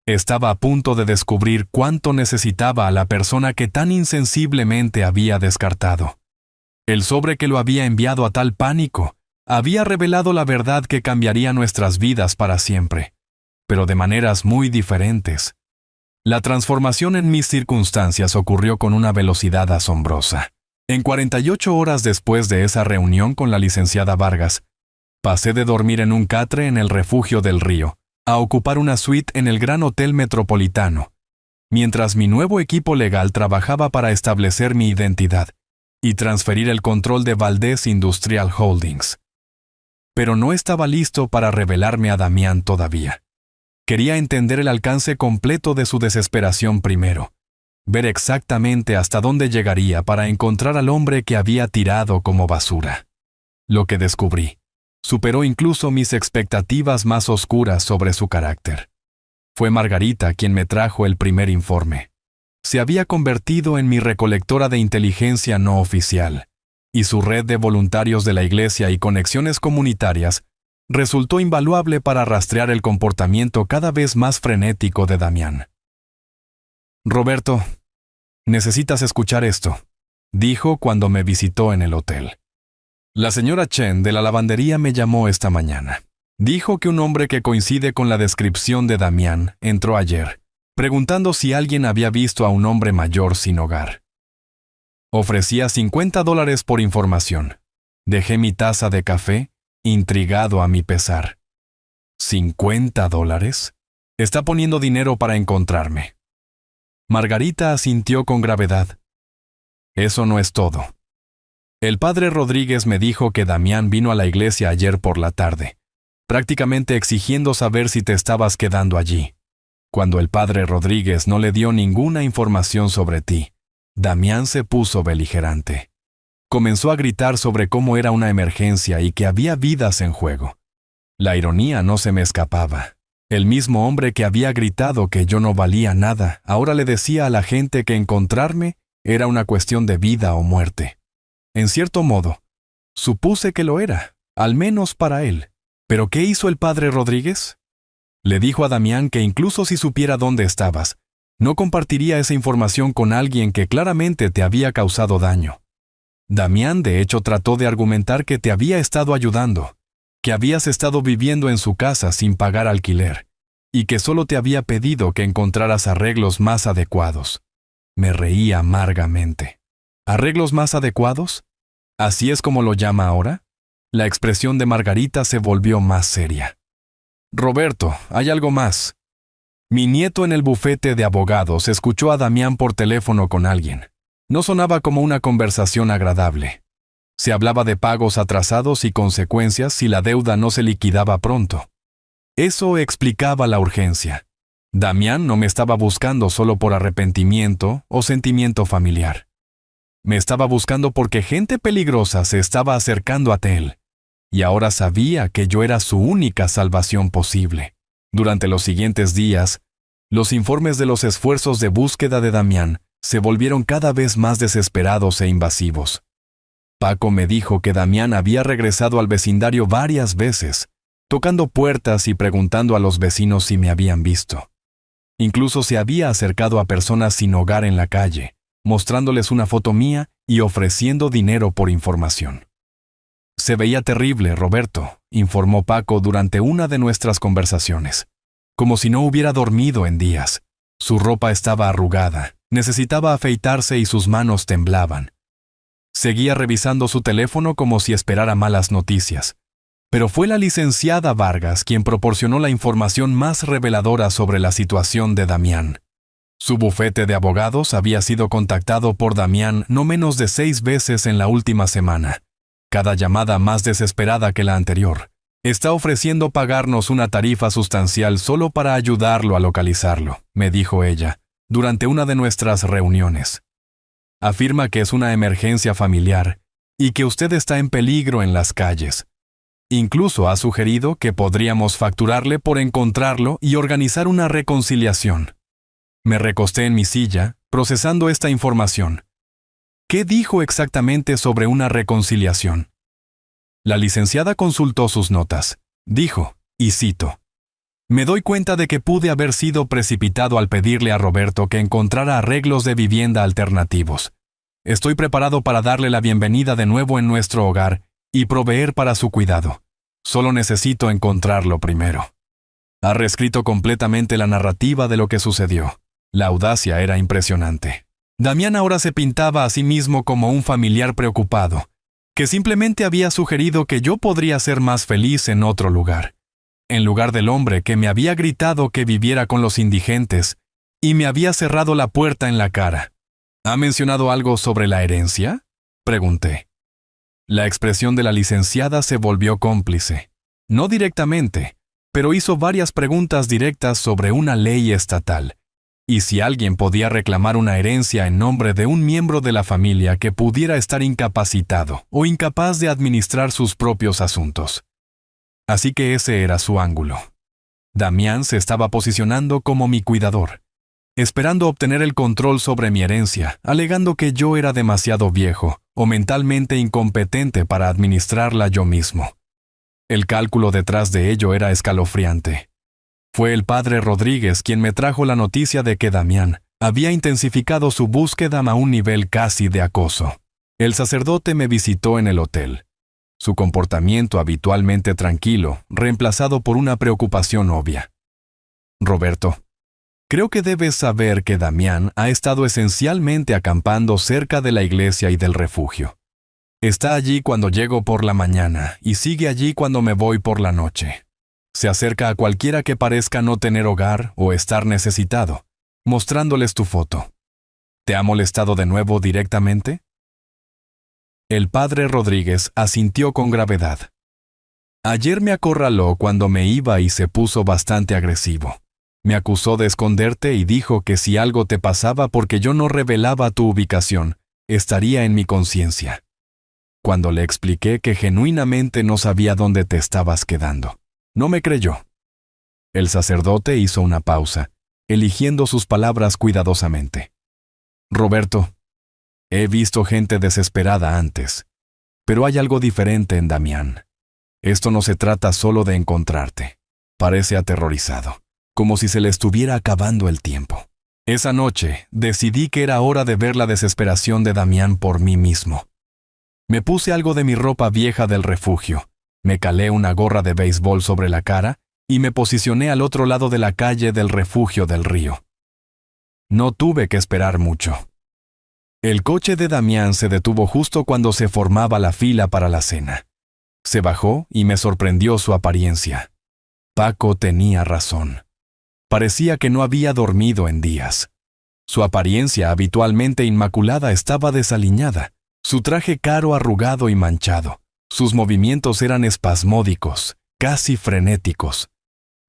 estaba a punto de descubrir cuánto necesitaba a la persona que tan insensiblemente había descartado. El sobre que lo había enviado a tal pánico había revelado la verdad que cambiaría nuestras vidas para siempre, pero de maneras muy diferentes. La transformación en mis circunstancias ocurrió con una velocidad asombrosa. En 48 horas después de esa reunión con la licenciada Vargas, pasé de dormir en un catre en el refugio del río a ocupar una suite en el Gran Hotel Metropolitano, mientras mi nuevo equipo legal trabajaba para establecer mi identidad y transferir el control de Valdés Industrial Holdings. Pero no estaba listo para revelarme a Damián todavía. Quería entender el alcance completo de su desesperación primero, ver exactamente hasta dónde llegaría para encontrar al hombre que había tirado como basura. Lo que descubrí superó incluso mis expectativas más oscuras sobre su carácter. Fue Margarita quien me trajo el primer informe. Se había convertido en mi recolectora de inteligencia no oficial, y su red de voluntarios de la iglesia y conexiones comunitarias resultó invaluable para rastrear el comportamiento cada vez más frenético de Damián. Roberto, necesitas escuchar esto, dijo cuando me visitó en el hotel. La señora Chen de la lavandería me llamó esta mañana. Dijo que un hombre que coincide con la descripción de Damián entró ayer preguntando si alguien había visto a un hombre mayor sin hogar. Ofrecía $50 por información. Dejé mi taza de café, intrigado a mi pesar. ¿$50? Está poniendo dinero para encontrarme. Margarita asintió con gravedad. Eso no es todo. El padre Rodríguez me dijo que Damián vino a la iglesia ayer por la tarde, prácticamente exigiendo saber si te estabas quedando allí. Cuando el padre Rodríguez no le dio ninguna información sobre ti, Damián se puso beligerante. Comenzó a gritar sobre cómo era una emergencia y que había vidas en juego. La ironía no se me escapaba. El mismo hombre que había gritado que yo no valía nada, ahora le decía a la gente que encontrarme era una cuestión de vida o muerte. En cierto modo, supuse que lo era, al menos para él. ¿Pero qué hizo el padre Rodríguez? Le dijo a Damián que incluso si supiera dónde estabas, no compartiría esa información con alguien que claramente te había causado daño. Damián, de hecho, trató de argumentar que te había estado ayudando, que habías estado viviendo en su casa sin pagar alquiler, y que solo te había pedido que encontraras arreglos más adecuados. Me reí amargamente. ¿Arreglos más adecuados? ¿Así es como lo llama ahora? La expresión de Margarita se volvió más seria. Roberto, hay algo más. Mi nieto en el bufete de abogados escuchó a Damián por teléfono con alguien. No sonaba como una conversación agradable. Se hablaba de pagos atrasados y consecuencias si la deuda no se liquidaba pronto. Eso explicaba la urgencia. Damián no me estaba buscando solo por arrepentimiento o sentimiento familiar. Me estaba buscando porque gente peligrosa se estaba acercando a él, y ahora sabía que yo era su única salvación posible. Durante los siguientes días, los informes de los esfuerzos de búsqueda de Damián se volvieron cada vez más desesperados e invasivos. Paco me dijo que Damián había regresado al vecindario varias veces, tocando puertas y preguntando a los vecinos si me habían visto. Incluso se había acercado a personas sin hogar en la calle, mostrándoles una foto mía y ofreciendo dinero por información. Se veía terrible, Roberto, informó Paco durante una de nuestras conversaciones. Como si no hubiera dormido en días. Su ropa estaba arrugada, necesitaba afeitarse y sus manos temblaban. Seguía revisando su teléfono como si esperara malas noticias. Pero fue la licenciada Vargas quien proporcionó la información más reveladora sobre la situación de Damián. Su bufete de abogados había sido contactado por Damián no menos de 6 veces en la última semana. Cada llamada más desesperada que la anterior. Está ofreciendo pagarnos una tarifa sustancial solo para ayudarlo a localizarlo, me dijo ella, durante una de nuestras reuniones. Afirma que es una emergencia familiar y que usted está en peligro en las calles. Incluso ha sugerido que podríamos facturarle por encontrarlo y organizar una reconciliación. Me recosté en mi silla, procesando esta información. ¿Qué dijo exactamente sobre una reconciliación? La licenciada consultó sus notas. Dijo, y cito, «Me doy cuenta de que pude haber sido precipitado al pedirle a Roberto que encontrara arreglos de vivienda alternativos. Estoy preparado para darle la bienvenida de nuevo en nuestro hogar y proveer para su cuidado. Solo necesito encontrarlo primero». Ha reescrito completamente la narrativa de lo que sucedió. La audacia era impresionante. Damián ahora se pintaba a sí mismo como un familiar preocupado, que simplemente había sugerido que yo podría ser más feliz en otro lugar, en lugar del hombre que me había gritado que viviera con los indigentes y me había cerrado la puerta en la cara. ¿Ha mencionado algo sobre la herencia?, pregunté. La expresión de la licenciada se volvió cómplice. No directamente, pero hizo varias preguntas directas sobre una ley estatal, y si alguien podía reclamar una herencia en nombre de un miembro de la familia que pudiera estar incapacitado o incapaz de administrar sus propios asuntos. Así que ese era su ángulo. Damián se estaba posicionando como mi cuidador, esperando obtener el control sobre mi herencia, alegando que yo era demasiado viejo o mentalmente incompetente para administrarla yo mismo. El cálculo detrás de ello era escalofriante. Fue el padre Rodríguez quien me trajo la noticia de que Damián había intensificado su búsqueda a un nivel casi de acoso. El sacerdote me visitó en el hotel. Su comportamiento habitualmente tranquilo, reemplazado por una preocupación obvia. Roberto, Creo que debes saber que Damián ha estado esencialmente acampando cerca de la iglesia y del refugio. Está allí cuando llego por la mañana y sigue allí cuando me voy por la noche. Se acerca a cualquiera que parezca no tener hogar o estar necesitado, mostrándoles tu foto. ¿Te ha molestado de nuevo directamente? El padre Rodríguez asintió con gravedad. Ayer me acorraló cuando me iba y se puso bastante agresivo. Me acusó de esconderte y dijo que si algo te pasaba porque yo no revelaba tu ubicación, estaría en mi conciencia. Cuando le expliqué que genuinamente no sabía dónde te estabas quedando, no me creyó. El sacerdote hizo una pausa, eligiendo sus palabras cuidadosamente. Roberto, he visto gente desesperada antes, pero hay algo diferente en Damián. Esto no se trata solo de encontrarte. Parece aterrorizado, como si se le estuviera acabando el tiempo. Esa noche decidí que era hora de ver la desesperación de Damián por mí mismo. Me puse algo de mi ropa vieja del refugio, me calé una gorra de béisbol sobre la cara y me posicioné al otro lado de la calle del refugio del río. No tuve que esperar mucho. El coche de Damián se detuvo justo cuando se formaba la fila para la cena. Se bajó y me sorprendió su apariencia. Paco tenía razón. Parecía que no había dormido en días. Su apariencia habitualmente inmaculada estaba desaliñada, su traje caro arrugado y manchado. Sus movimientos eran espasmódicos, casi frenéticos.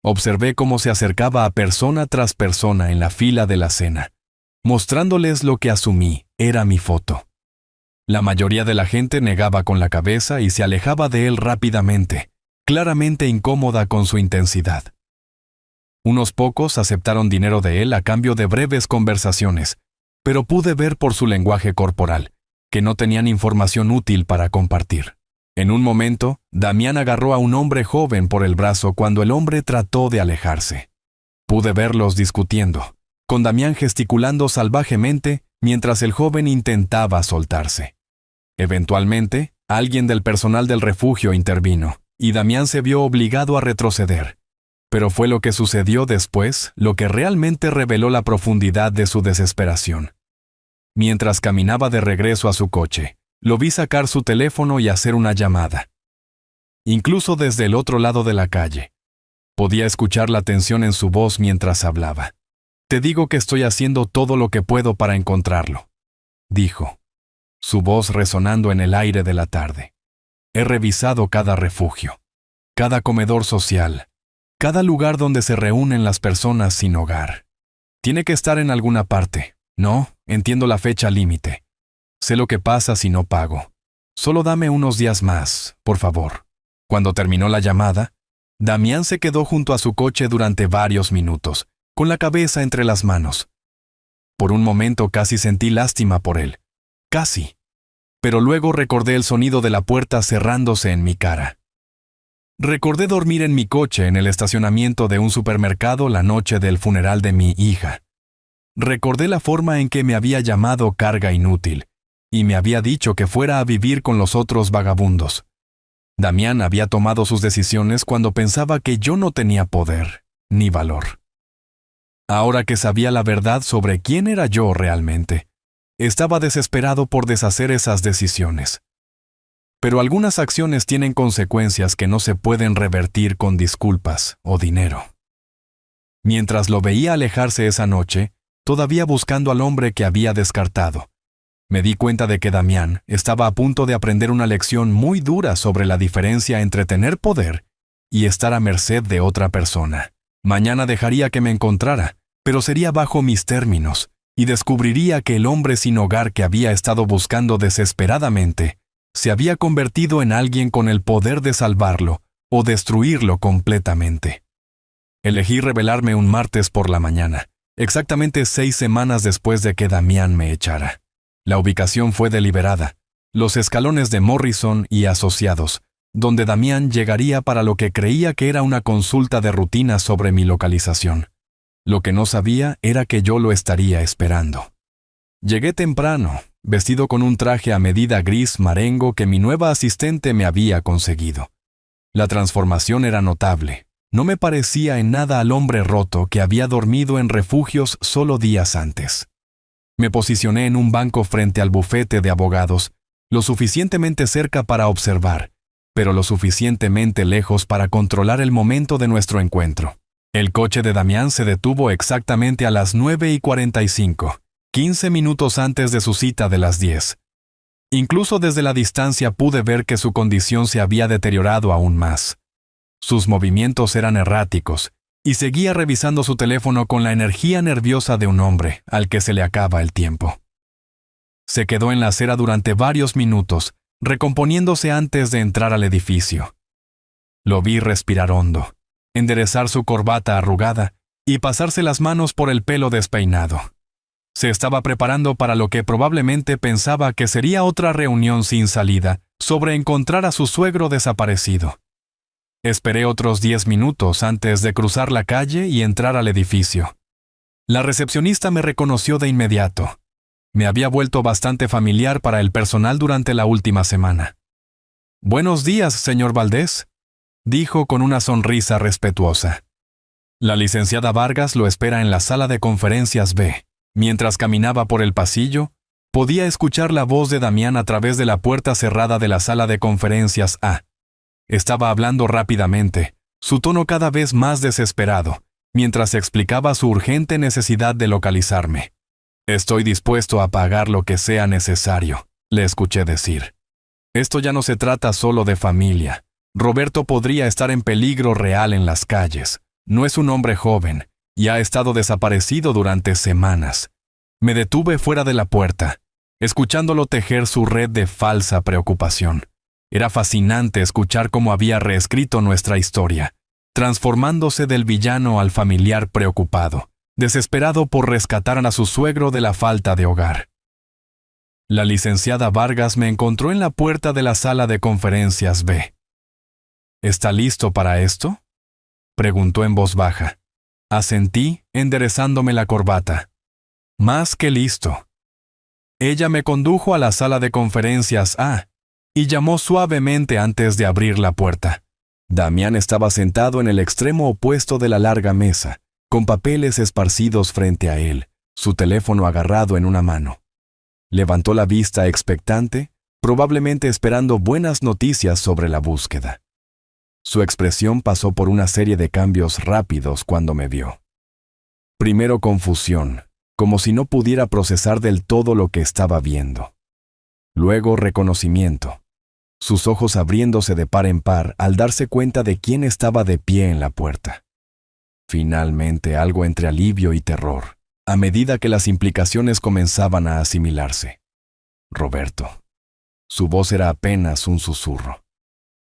Observé cómo se acercaba a persona tras persona en la fila de la cena, mostrándoles lo que asumí era mi foto. La mayoría de la gente negaba con la cabeza y se alejaba de él rápidamente, claramente incómoda con su intensidad. Unos pocos aceptaron dinero de él a cambio de breves conversaciones, pero pude ver por su lenguaje corporal que no tenían información útil para compartir. En un momento, Damián agarró a un hombre joven por el brazo cuando el hombre trató de alejarse. Pude verlos discutiendo, con Damián gesticulando salvajemente mientras el joven intentaba soltarse. Eventualmente, alguien del personal del refugio intervino, y Damián se vio obligado a retroceder. Pero fue lo que sucedió después lo que realmente reveló la profundidad de su desesperación. Mientras caminaba de regreso a su coche, lo vi sacar su teléfono y hacer una llamada. Incluso desde el otro lado de la calle, podía escuchar la tensión en su voz mientras hablaba. «Te digo que estoy haciendo todo lo que puedo para encontrarlo», dijo, su voz resonando en el aire de la tarde. «He revisado cada refugio, cada comedor social, cada lugar donde se reúnen las personas sin hogar. Tiene que estar en alguna parte. No, entiendo la fecha límite. Sé lo que pasa si no pago. Solo dame unos días más, por favor». Cuando terminó la llamada, Damián se quedó junto a su coche durante varios minutos, con la cabeza entre las manos. Por un momento casi sentí lástima por él. Casi. Pero luego recordé el sonido de la puerta cerrándose en mi cara. Recordé dormir en mi coche en el estacionamiento de un supermercado la noche del funeral de mi hija. Recordé la forma en que me había llamado carga inútil, y me había dicho que fuera a vivir con los otros vagabundos. Damián había tomado sus decisiones cuando pensaba que yo no tenía poder ni valor. Ahora que sabía la verdad sobre quién era yo realmente, estaba desesperado por deshacer esas decisiones. Pero algunas acciones tienen consecuencias que no se pueden revertir con disculpas o dinero. Mientras lo veía alejarse esa noche, todavía buscando al hombre que había descartado, me di cuenta de que Damián estaba a punto de aprender una lección muy dura sobre la diferencia entre tener poder y estar a merced de otra persona. Mañana dejaría que me encontrara, pero sería bajo mis términos, y descubriría que el hombre sin hogar que había estado buscando desesperadamente se había convertido en alguien con el poder de salvarlo o destruirlo completamente. Elegí revelarme un martes por la mañana, exactamente 6 semanas después de que Damián me echara. La ubicación fue deliberada, los escalones de Morrison y Asociados, donde Damián llegaría para lo que creía que era una consulta de rutina sobre mi localización. Lo que no sabía era que yo lo estaría esperando. Llegué temprano, vestido con un traje a medida gris marengo que mi nueva asistente me había conseguido. La transformación era notable. No me parecía en nada al hombre roto que había dormido en refugios solo días antes. Me posicioné en un banco frente al bufete de abogados, lo suficientemente cerca para observar, pero lo suficientemente lejos para controlar el momento de nuestro encuentro. El coche de Damián se detuvo exactamente a las 9:45, 15 minutos antes de su cita de las 10. Incluso desde la distancia pude ver que su condición se había deteriorado aún más. Sus movimientos eran erráticos, y seguía revisando su teléfono con la energía nerviosa de un hombre al que se le acaba el tiempo. Se quedó en la acera durante varios minutos, recomponiéndose antes de entrar al edificio. Lo vi respirar hondo, enderezar su corbata arrugada y pasarse las manos por el pelo despeinado. Se estaba preparando para lo que probablemente pensaba que sería otra reunión sin salida sobre encontrar a su suegro desaparecido. Esperé otros 10 minutos antes de cruzar la calle y entrar al edificio. La recepcionista me reconoció de inmediato. Me había vuelto bastante familiar para el personal durante la última semana. «Buenos días, señor Valdés», dijo con una sonrisa respetuosa. La licenciada Vargas lo espera en la sala de conferencias B. Mientras caminaba por el pasillo, podía escuchar la voz de Damián a través de la puerta cerrada de la sala de conferencias A. Estaba hablando rápidamente, su tono cada vez más desesperado, mientras explicaba su urgente necesidad de localizarme. «Estoy dispuesto a pagar lo que sea necesario», le escuché decir. «Esto ya no se trata solo de familia. Roberto podría estar en peligro real en las calles. No es un hombre joven, y ha estado desaparecido durante semanas». Me detuve fuera de la puerta, escuchándolo tejer su red de falsa preocupación. Era fascinante escuchar cómo había reescrito nuestra historia, transformándose del villano al familiar preocupado, desesperado por rescatar a su suegro de la falta de hogar. La licenciada Vargas me encontró en la puerta de la sala de conferencias B. «¿Está listo para esto?», preguntó en voz baja. Asentí, enderezándome la corbata. «Más que listo». Ella me condujo a la sala de conferencias A y llamó suavemente antes de abrir la puerta. Damián estaba sentado en el extremo opuesto de la larga mesa, con papeles esparcidos frente a él, su teléfono agarrado en una mano. Levantó la vista expectante, probablemente esperando buenas noticias sobre la búsqueda. Su expresión pasó por una serie de cambios rápidos cuando me vio. Primero confusión, como si no pudiera procesar del todo lo que estaba viendo. Luego reconocimiento, sus ojos abriéndose de par en par al darse cuenta de quién estaba de pie en la puerta. Finalmente algo entre alivio y terror, a medida que las implicaciones comenzaban a asimilarse. Roberto. Su voz era apenas un susurro.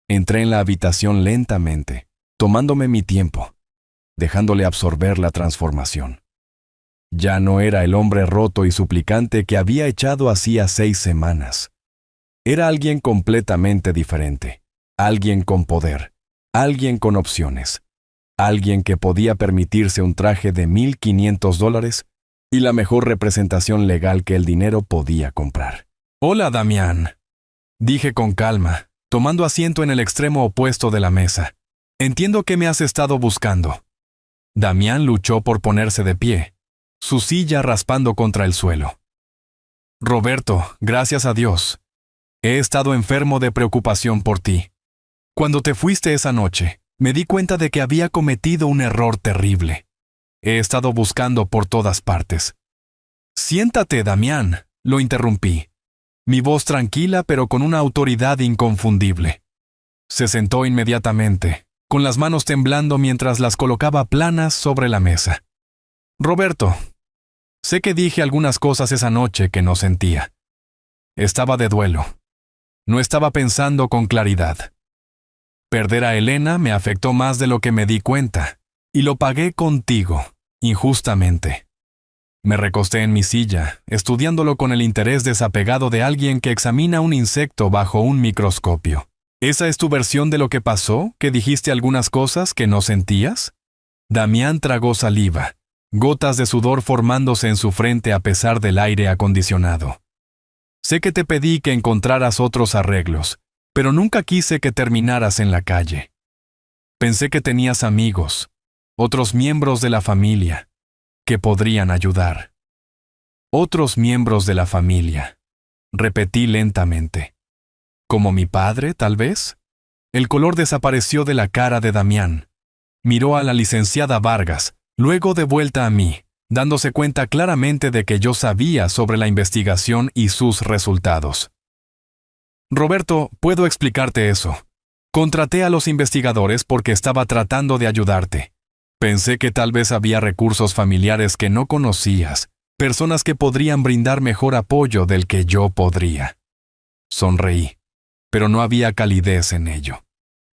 Entré en la habitación lentamente, tomándome mi tiempo, dejándole absorber la transformación. Ya no era el hombre roto y suplicante que había echado hacía 6 semanas. Era alguien completamente diferente, alguien con poder, alguien con opciones, alguien que podía permitirse un traje de $1,500 y la mejor representación legal que el dinero podía comprar. «Hola, Damián», dije con calma, tomando asiento en el extremo opuesto de la mesa. «Entiendo que me has estado buscando». Damián luchó por ponerse de pie, su silla raspando contra el suelo. «Roberto, gracias a Dios. He estado enfermo de preocupación por ti. Cuando te fuiste esa noche, me di cuenta de que había cometido un error terrible. He estado buscando por todas partes». «Siéntate, Damián», lo interrumpí, mi voz tranquila pero con una autoridad inconfundible. Se sentó inmediatamente, con las manos temblando mientras las colocaba planas sobre la mesa. «Roberto, sé que dije algunas cosas esa noche que no sentía. Estaba de duelo. No estaba pensando con claridad. Perder a Elena me afectó más de lo que me di cuenta, y lo pagué contigo, injustamente». Me recosté en mi silla, estudiándolo con el interés desapegado de alguien que examina un insecto bajo un microscopio. «¿Esa es tu versión de lo que pasó, que dijiste algunas cosas que no sentías?» Damián tragó saliva, gotas de sudor formándose en su frente a pesar del aire acondicionado. «Sé que te pedí que encontraras otros arreglos, pero nunca quise que terminaras en la calle». Pensé que tenías amigos, otros miembros de la familia, que podrían ayudar. Otros miembros de la familia, repetí lentamente. ¿Como mi padre, tal vez? El color desapareció de la cara de Damián. Miró a la licenciada Vargas, luego de vuelta a mí, dándose cuenta claramente de que yo sabía sobre la investigación y sus resultados. Roberto, puedo explicarte eso. Contraté a los investigadores porque estaba tratando de ayudarte. Pensé que tal vez había recursos familiares que no conocías, personas que podrían brindar mejor apoyo del que yo podría. Sonreí, pero no había calidez en ello.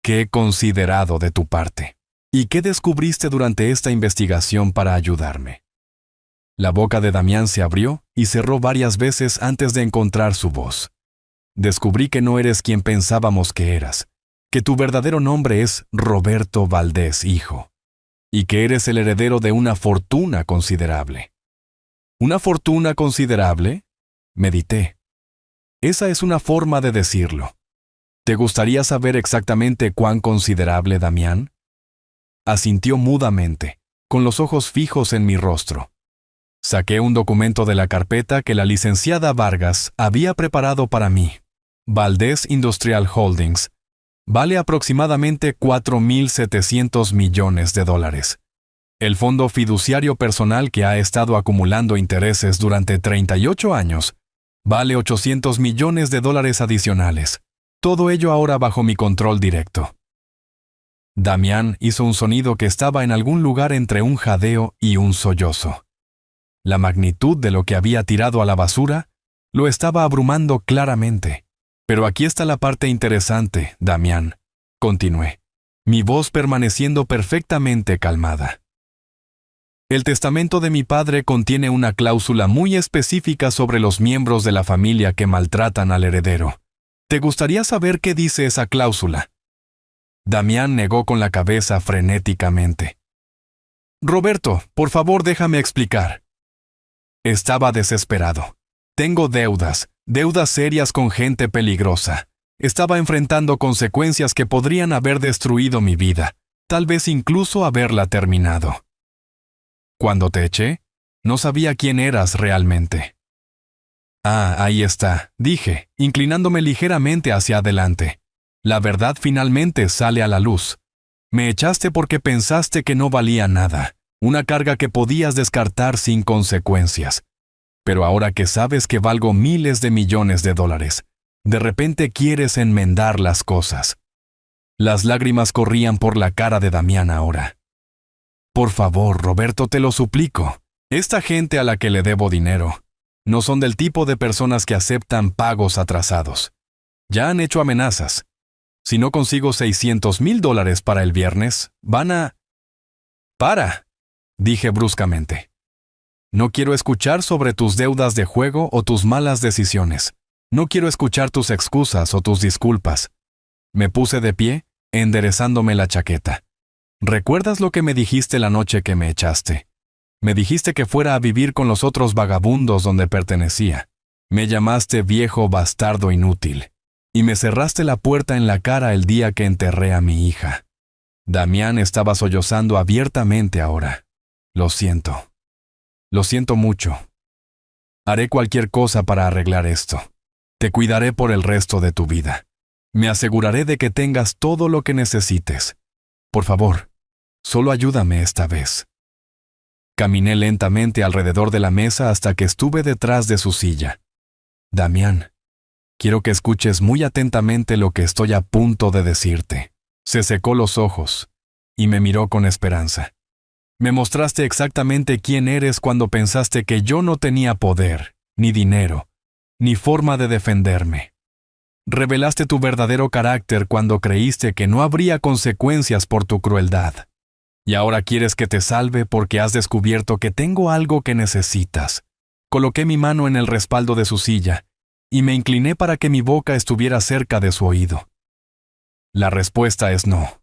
Qué considerado de tu parte. ¿Y qué descubriste durante esta investigación para ayudarme? La boca de Damián se abrió y cerró varias veces antes de encontrar su voz. Descubrí que no eres quien pensábamos que eras, que tu verdadero nombre es Roberto Valdés, hijo, y que eres el heredero de una fortuna considerable. ¿Una fortuna considerable? Medité. Esa es una forma de decirlo. ¿Te gustaría saber exactamente cuán considerable, Damián? Asintió mudamente, con los ojos fijos en mi rostro. Saqué un documento de la carpeta que la licenciada Vargas había preparado para mí. Valdés Industrial Holdings. Vale aproximadamente $4.700 millones. El fondo fiduciario personal que ha estado acumulando intereses durante 38 años vale $800 millones adicionales. Todo ello ahora bajo mi control directo. Damián hizo un sonido que estaba en algún lugar entre un jadeo y un sollozo. La magnitud de lo que había tirado a la basura lo estaba abrumando claramente. Pero aquí está la parte interesante, Damián, continué, mi voz permaneciendo perfectamente calmada. El testamento de mi padre contiene una cláusula muy específica sobre los miembros de la familia que maltratan al heredero. ¿Te gustaría saber qué dice esa cláusula? Damián negó con la cabeza frenéticamente. Roberto, por favor déjame explicar. Estaba desesperado. Tengo deudas serias con gente peligrosa. Estaba enfrentando consecuencias que podrían haber destruido mi vida, tal vez incluso haberla terminado. Cuando te eché, no sabía quién eras realmente. Ah, ahí está, dije, inclinándome ligeramente hacia adelante. La verdad finalmente sale a la luz. Me echaste porque pensaste que no valía nada, una carga que podías descartar sin consecuencias. Pero ahora que sabes que valgo miles de millones de dólares, de repente quieres enmendar las cosas. Las lágrimas corrían por la cara de Damián ahora. Por favor, Roberto, te lo suplico. Esta gente a la que le debo dinero no son del tipo de personas que aceptan pagos atrasados. Ya han hecho amenazas. Si no consigo $600,000 para el viernes, van a... ¡Para!, dije bruscamente. No quiero escuchar sobre tus deudas de juego o tus malas decisiones. No quiero escuchar tus excusas o tus disculpas. Me puse de pie, enderezándome la chaqueta. ¿Recuerdas lo que me dijiste la noche que me echaste? Me dijiste que fuera a vivir con los otros vagabundos donde pertenecía. Me llamaste viejo bastardo inútil. Y me cerraste la puerta en la cara el día que enterré a mi hija. Damián estaba sollozando abiertamente ahora. Lo siento. Lo siento mucho. Haré cualquier cosa para arreglar esto. Te cuidaré por el resto de tu vida. Me aseguraré de que tengas todo lo que necesites. Por favor, solo ayúdame esta vez. Caminé lentamente alrededor de la mesa hasta que estuve detrás de su silla. Damián, quiero que escuches muy atentamente lo que estoy a punto de decirte. Se secó los ojos y me miró con esperanza. Me mostraste exactamente quién eres cuando pensaste que yo no tenía poder, ni dinero, ni forma de defenderme. Revelaste tu verdadero carácter cuando creíste que no habría consecuencias por tu crueldad. Y ahora quieres que te salve porque has descubierto que tengo algo que necesitas. Coloqué mi mano en el respaldo de su silla y me incliné para que mi boca estuviera cerca de su oído. La respuesta es no.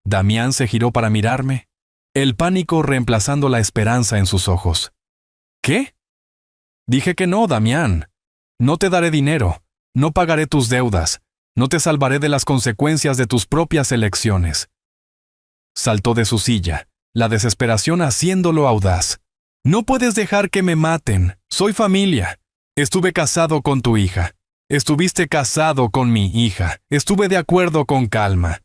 Damián se giró para mirarme, el pánico reemplazando la esperanza en sus ojos. ¿Qué? Dije que no, Damián. No te daré dinero, no pagaré tus deudas, no te salvaré de las consecuencias de tus propias elecciones. Saltó de su silla, la desesperación haciéndolo audaz. No puedes dejar que me maten. Soy familia. Estuve casado con tu hija. Estuviste casado con mi hija. Estuve de acuerdo con calma.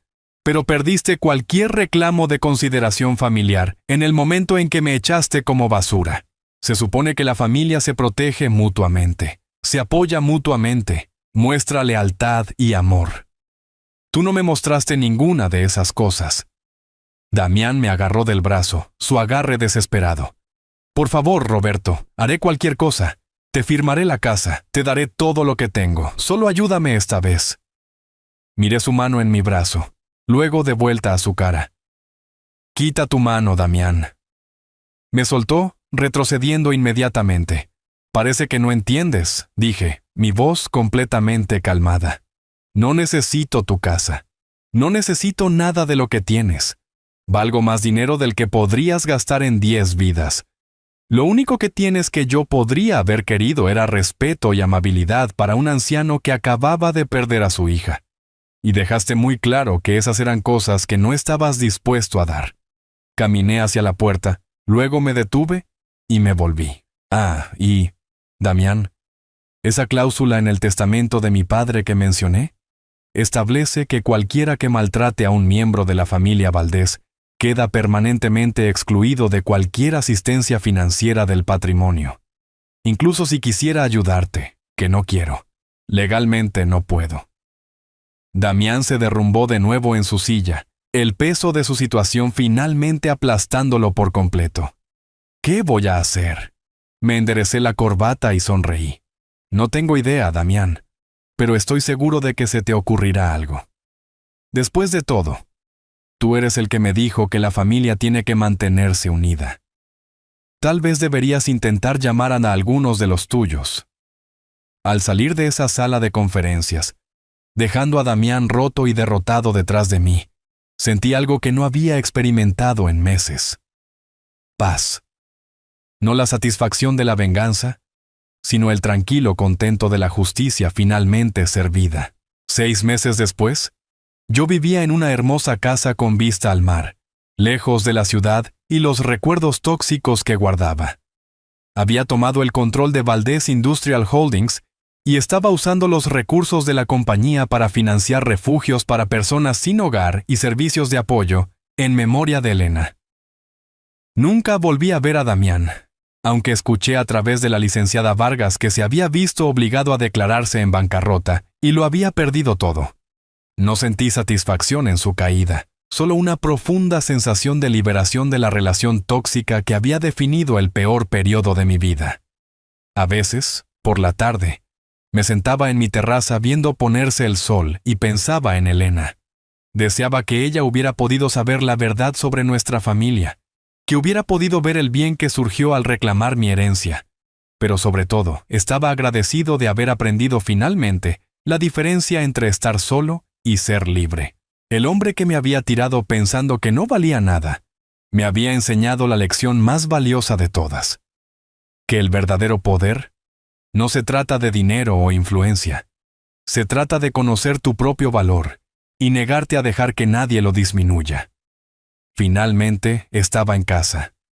Pero perdiste cualquier reclamo de consideración familiar en el momento en que me echaste como basura. Se supone que la familia se protege mutuamente, se apoya mutuamente, muestra lealtad y amor. Tú no me mostraste ninguna de esas cosas. Damián me agarró del brazo, su agarre desesperado. Por favor, Roberto, haré cualquier cosa. Te firmaré la casa, te daré todo lo que tengo. Solo ayúdame esta vez. Miré su mano en mi brazo, luego de vuelta a su cara. Quita tu mano, Damián. Me soltó, retrocediendo inmediatamente. Parece que no entiendes, dije, mi voz completamente calmada. No necesito tu casa. No necesito nada de lo que tienes. Valgo más dinero del que podrías gastar en 10 vidas. Lo único que tienes que yo podría haber querido era respeto y amabilidad para un anciano que acababa de perder a su hija. Y dejaste muy claro que esas eran cosas que no estabas dispuesto a dar. Caminé hacia la puerta, luego me detuve y me volví. Damián, esa cláusula en el testamento de mi padre que mencioné, establece que cualquiera que maltrate a un miembro de la familia Valdés queda permanentemente excluido de cualquier asistencia financiera del patrimonio. Incluso si quisiera ayudarte, que no quiero. Legalmente no puedo. Damián se derrumbó de nuevo en su silla, el peso de su situación finalmente aplastándolo por completo. ¿Qué voy a hacer? Me enderecé la corbata y sonreí. No tengo idea, Damián, pero estoy seguro de que se te ocurrirá algo. Después de todo, tú eres el que me dijo que la familia tiene que mantenerse unida. Tal vez deberías intentar llamar a algunos de los tuyos. Al salir de esa sala de conferencias, dejando a Damián roto y derrotado detrás de mí, sentí algo que no había experimentado en meses. Paz. No la satisfacción de la venganza, sino el tranquilo contento de la justicia finalmente servida. 6 meses después, yo vivía en una hermosa casa con vista al mar, lejos de la ciudad y los recuerdos tóxicos que guardaba. Había tomado el control de Valdés Industrial Holdings y estaba usando los recursos de la compañía para financiar refugios para personas sin hogar y servicios de apoyo, en memoria de Elena. Nunca volví a ver a Damián, aunque escuché a través de la licenciada Vargas que se había visto obligado a declararse en bancarrota y lo había perdido todo. No sentí satisfacción en su caída, solo una profunda sensación de liberación de la relación tóxica que había definido el peor periodo de mi vida. A veces, por la tarde, me sentaba en mi terraza viendo ponerse el sol y pensaba en Elena. Deseaba que ella hubiera podido saber la verdad sobre nuestra familia, que hubiera podido ver el bien que surgió al reclamar mi herencia. Pero sobre todo, estaba agradecido de haber aprendido finalmente la diferencia entre estar solo y ser libre. El hombre que me había tirado pensando que no valía nada, me había enseñado la lección más valiosa de todas. Que el verdadero poder no se trata de dinero o influencia. Se trata de conocer tu propio valor y negarte a dejar que nadie lo disminuya. Finalmente estaba en casa,